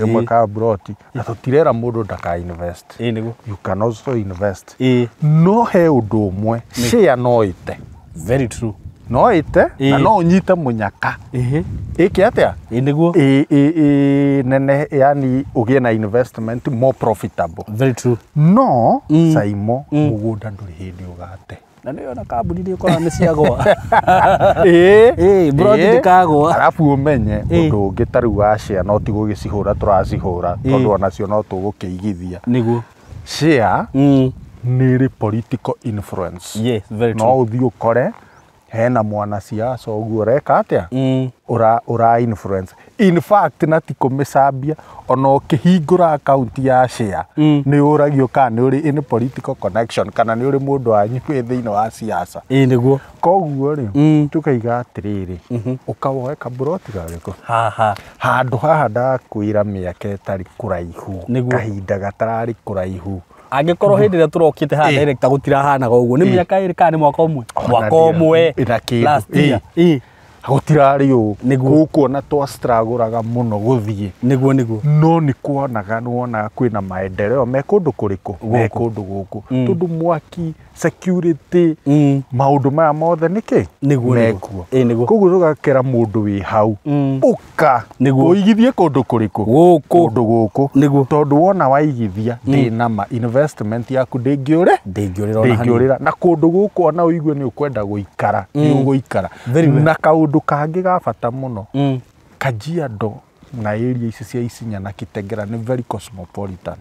Speaker 3: imwe ka brot na tutirera mundu ndaka invest
Speaker 2: niguo
Speaker 3: you can also invest no he undu umwe share no ite
Speaker 2: very true
Speaker 3: no ite na no unyite munyaka iki atia
Speaker 2: niguo
Speaker 3: nene yani ugie na investment more profitable
Speaker 2: very true
Speaker 3: no Simon mugunda nduri hindi ugate
Speaker 2: na niyo na kambuni ni ukora ni ciagwa bro ndikagwa
Speaker 3: arafu umenye undu ungi taru wa share no ti gugicihura turacihura tondu ona cio no tugukiigithia
Speaker 2: niguo
Speaker 3: share ni political influence
Speaker 2: yes very true
Speaker 3: no uthi ukore hena mwana siasa uguo reka atia ura influence in fact na ti kumisambia ona ukihingura account ya share ni uragio kana ni uri in political connection kana ni uri mundu anyu thiini wa siasa
Speaker 2: niguo
Speaker 3: koguo ri tukaiga atiriri ukawoe kaburoti gariko handu haha ndakwira miaka itari kuraihu kahinda gatarari kuraihu
Speaker 2: angikorwo hindi ria turokite ha director gutirahanaga uguo ni miaka iri kana ni mwaka umwe last year
Speaker 3: gutirari u gukuona twa struggle muno guthie
Speaker 2: niguo
Speaker 3: no ni kuonaga nuona kwina maendeleo me kundu kuriku me kundu guku tundu mwaki security maundu maya mothe niki
Speaker 2: niguo
Speaker 3: koguo tugakera mundu wi hau uka uigithie kundu kuriku kundu guku tondu wona waigithia ndina ma investment yaku ndingiurira na kundu guku ona uigue ni ukwenda guikara ni uguikara na kaundu kangi ga bata muno Kajiado na area ici cia Isinya na Kitengera ni very cosmopolitan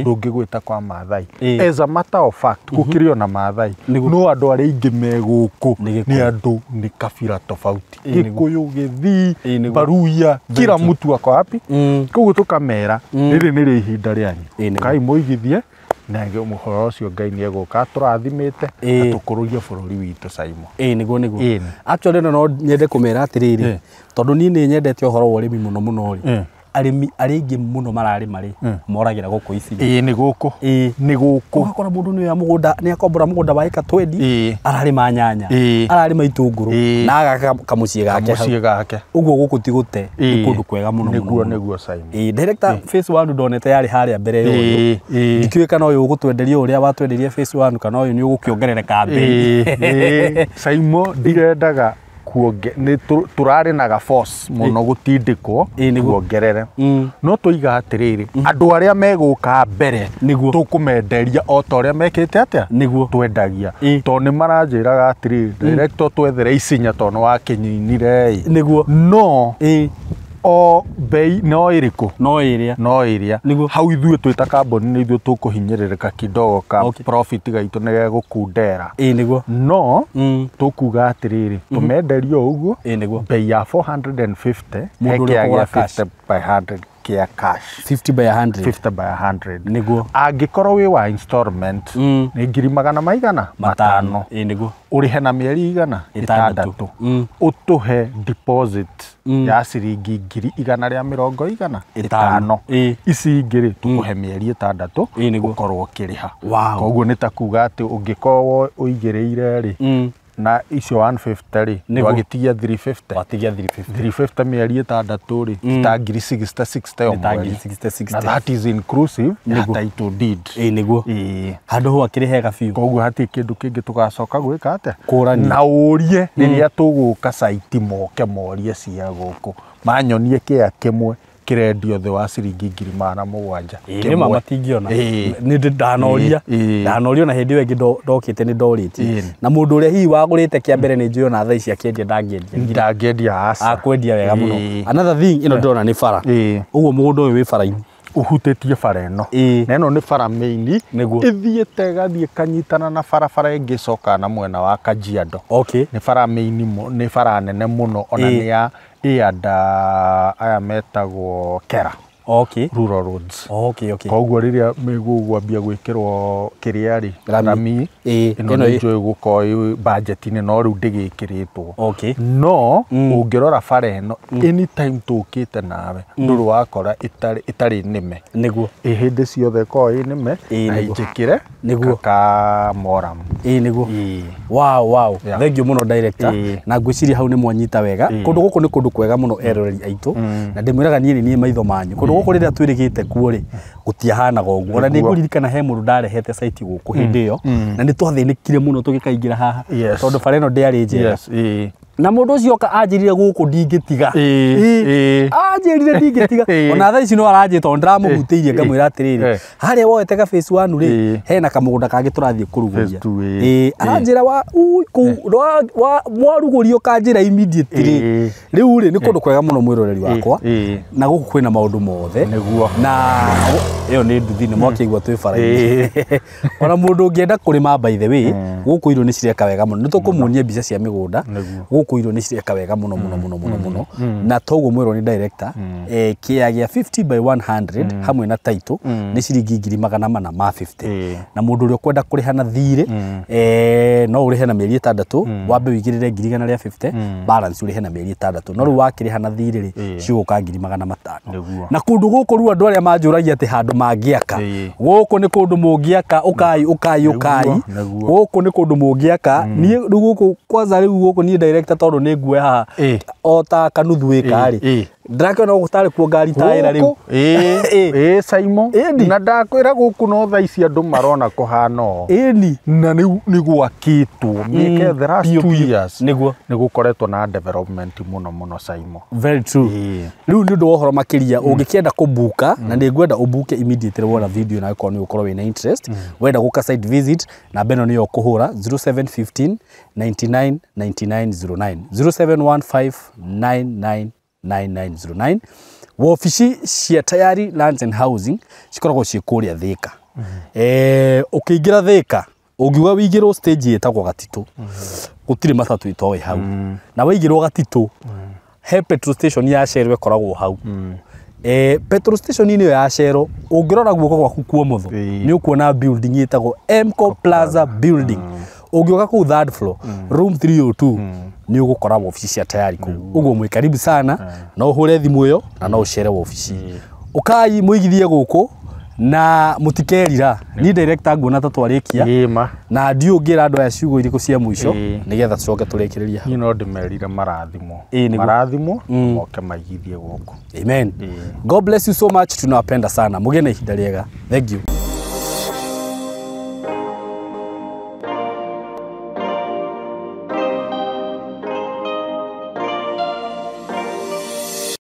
Speaker 3: ndungigwita kwa Maathai as a matter of fact gukirio na Maathai no andu ari ingi me guku ni andu ni kabila tofauti Gikuyu Githii Baruya kila mtu ako happy koguo tukamera riri ni ihinda rianyu kai muigithie na nge muhoro ucio Ngai ni eguka turathimite na tukurugia bururi witu Simon
Speaker 2: niguo actually no nyende kumera atiriri tondu ni nyendete uhoro wa urimi muno ri arimi aringi muno marari mari moragira guku ici
Speaker 3: ni guku
Speaker 2: ukakora mundu ni ya mugunda ni akombora mugunda wa eka 20 arari manyanya arari maitunguru na aga kamucie gake uguo guku ti gute ni kundu kwega muno
Speaker 3: niguo Simon
Speaker 2: director phase 1 ndonete yari haria mbere yo ndikiwe kana uyu gutwenderia uria watwenderia phase 1 kana uyu ni ugukiongerereka mbei
Speaker 3: Simon ndirendaga kuonge ni turari na ga force muno gutindikwo kuongerere no tuiga atiriri andu aria meguka mbere tukumenderia o ta uria mekite atia twendagia to ni maranjiraga atiriri director twethere Isinya to no wakinyinire no o bei no iriku
Speaker 2: no iria
Speaker 3: hau ithuĩ twita kamboni ni ithuĩ tukuhinyĩrĩrĩka kidogo ka profit gaitu nege gukundera no tukuga atiriri tumenderio uguo bei ya 450 heke ya 50 by 100 kia cash
Speaker 2: 50 by
Speaker 3: 100 niguo angikorwo wi wa installment ni 500 urihe na mieri igana 6 utuhe deposit ya ciringi 150 ici ingiri tukuhe mieri 6 ukorwo kiriha koguo ni ta kuga ati ungikorwo uigiriire ri na icio 150 ri ndwagitigia 350
Speaker 2: watigia
Speaker 3: 350 mieri itandatũ ri ta ngiri 60 o mweri na that is inclusive ya title deed
Speaker 2: niguo handu ho akiri hega biũ
Speaker 3: koguo hati kindu kingi tugacoka gwika atia
Speaker 2: kũrani
Speaker 3: na urie riria tuguka site moke morie cia guku manyonie kia kimwe kirendio the wa ciringi 7,000
Speaker 2: ni mama tingiona ni ndanoria na hindi wengi ndokite ni ndoriti na mundu uria hihi wagurite kia mbere ni njui ona thaa ici akiendia
Speaker 3: ndangiendia asa
Speaker 2: akwendia wega muno another thing ino ndona ni bara uguo mugunda uyu wi bara-ini
Speaker 3: uhutĩtie bara ĩno na ĩno nĩ bara main ithiĩte gathiĩ kanyitana na barabara ĩngĩ coka na mwena wa Kajiado nĩ bara main nĩ bara nene mũno ona nĩ ya aya metagwo Kera rural roads koguo rĩrĩa megũgwambia gwĩkĩrwo kĩrĩa rĩ rami ĩno nĩ njũĩ gũkorwo budget-inĩ no rĩu ndĩgĩkĩrĩtwo no ũngĩrora bara ĩno anytime tũkĩte nawe ndũrĩ wakora itarĩ nĩme
Speaker 2: nĩguo
Speaker 3: hĩndĩ ciothe korwo ĩ nĩme na ĩnjĩkĩre ka moram
Speaker 2: nĩguo wow thengiũ mũno director na ngwĩciria hau nĩ mwanyita wega kũndũ gũkũ nĩ kũndũ kwega mũno eroreri aitũ na ndĩmwĩraga niĩ maitho manyu guku rĩrĩa twĩrĩgĩte kuo rĩ gũtiahanaga ũguo ona nĩngũririkana he mũndũ ndarehete site gũkũ hĩndĩ ĩyo na nĩ twathĩnĩkire mũno tũgĩkaingĩra haha tondũ bara ĩno ndĩarĩ njega na mũndũ ũcio oka anjĩrire gũkũ ndingĩtiga anjĩrire ndingĩtiga ona thaa ici no aranjĩta tondũ ndĩramũhutĩirie ngamwĩra atĩrĩrĩ harĩa woete ka phase 1 rĩ hena kamũgũnda kangĩ tũrathiĩ kũrugũria aranjĩra warugũrio kanjĩra immediately rĩu rĩ nĩ kũndũ kwega mũno mwĩroreri wakwa na gũkũ kwĩna maũndũ mothe na ĩyo nĩ nduthi nĩ mwakĩigua twĩ bara-inĩ ona mũndũ ũngĩenda kũrĩma by the way gũkũ irio nĩ cireka wega mũno nĩ tũkũmuonia mbica cia mĩgũnda gũkũ irio nĩ cireka wega mũno na toguo mwĩrwo nĩ director kĩya gĩa 50 by 100 hamwe na title nĩ ciringi 450 na mũndũ ũrĩa ũkwenda kũrĩha na thirĩ no ũrĩhe na mĩeri 6 wambe wĩigĩrĩre 150 balance ũrĩhe na mĩeri 6 no rĩu wakĩrĩha na thirĩ rĩ cigũka 500 na kũndũ gũkũ rĩu andũ arĩa manjũragia atĩ handũ mangĩaka gũkũ nĩ kũndũ mũngĩaka ũkai gũkũ nĩ kũndũ mũngĩaka niĩ rĩu gũkũ kwanza rĩu gũkũ niĩ director tondũ nĩ nguoya haha o ta kanuthu ĩka rĩ ndĩrakĩona gũtarĩ kuo ngari taĩra rĩu
Speaker 3: Saimo na ndakwĩra gũkũ no thaa ici andũ marona kũhana ũũ na nĩ gwakĩtwo mĩeke the last 2 years nĩ gũkoretwo na development mũno Saimo
Speaker 2: very true rĩu nĩ ũndũ wa ũhoro makĩria ũngĩkĩenda kũbuka na nĩ ngwenda ũbuke immediately wona video na ũkorwo nĩ ũkorwo wĩna interest wenda gũka site visit na beno nĩyo kũhũra 0715 99 9909 0715 9909 wobici cia Tayari Lands and Housing cikoragwo ciĩ kũrĩa Thĩka ũkĩingĩra Thĩka ũngiuga wĩigĩrwo stage ĩtagwo Gatitũ gũtirĩ matatũ itoĩ hau na waigĩrwo Gatitũ he petrol station ya Shell ĩkoragwo hau petrol station ĩyo ya Shell ũngĩrora guoko gwaku kwa ũmotho nĩ ũkuona building ĩtagwo Emco Plaza building ũngĩoka kũu third floor room 302 nĩ ũgũkora wobici cia Tayari kũu ũguo mwĩ karibu sana no ũhũre thimũ ĩyo na no ũcere wobici ũkai mũigithie gũkũ na mũtikerira ni director nguona ta twarĩkia na ndiũngĩra andũ aya ciugo irĩkũ cia mũico nĩgetha tucoke tũrĩkĩrĩria
Speaker 3: hau no ndĩmerire marathimwo moke maigithie gũkũ
Speaker 2: amen God bless you so much tunawapenda sana mũgĩe na ihinda rĩega thank you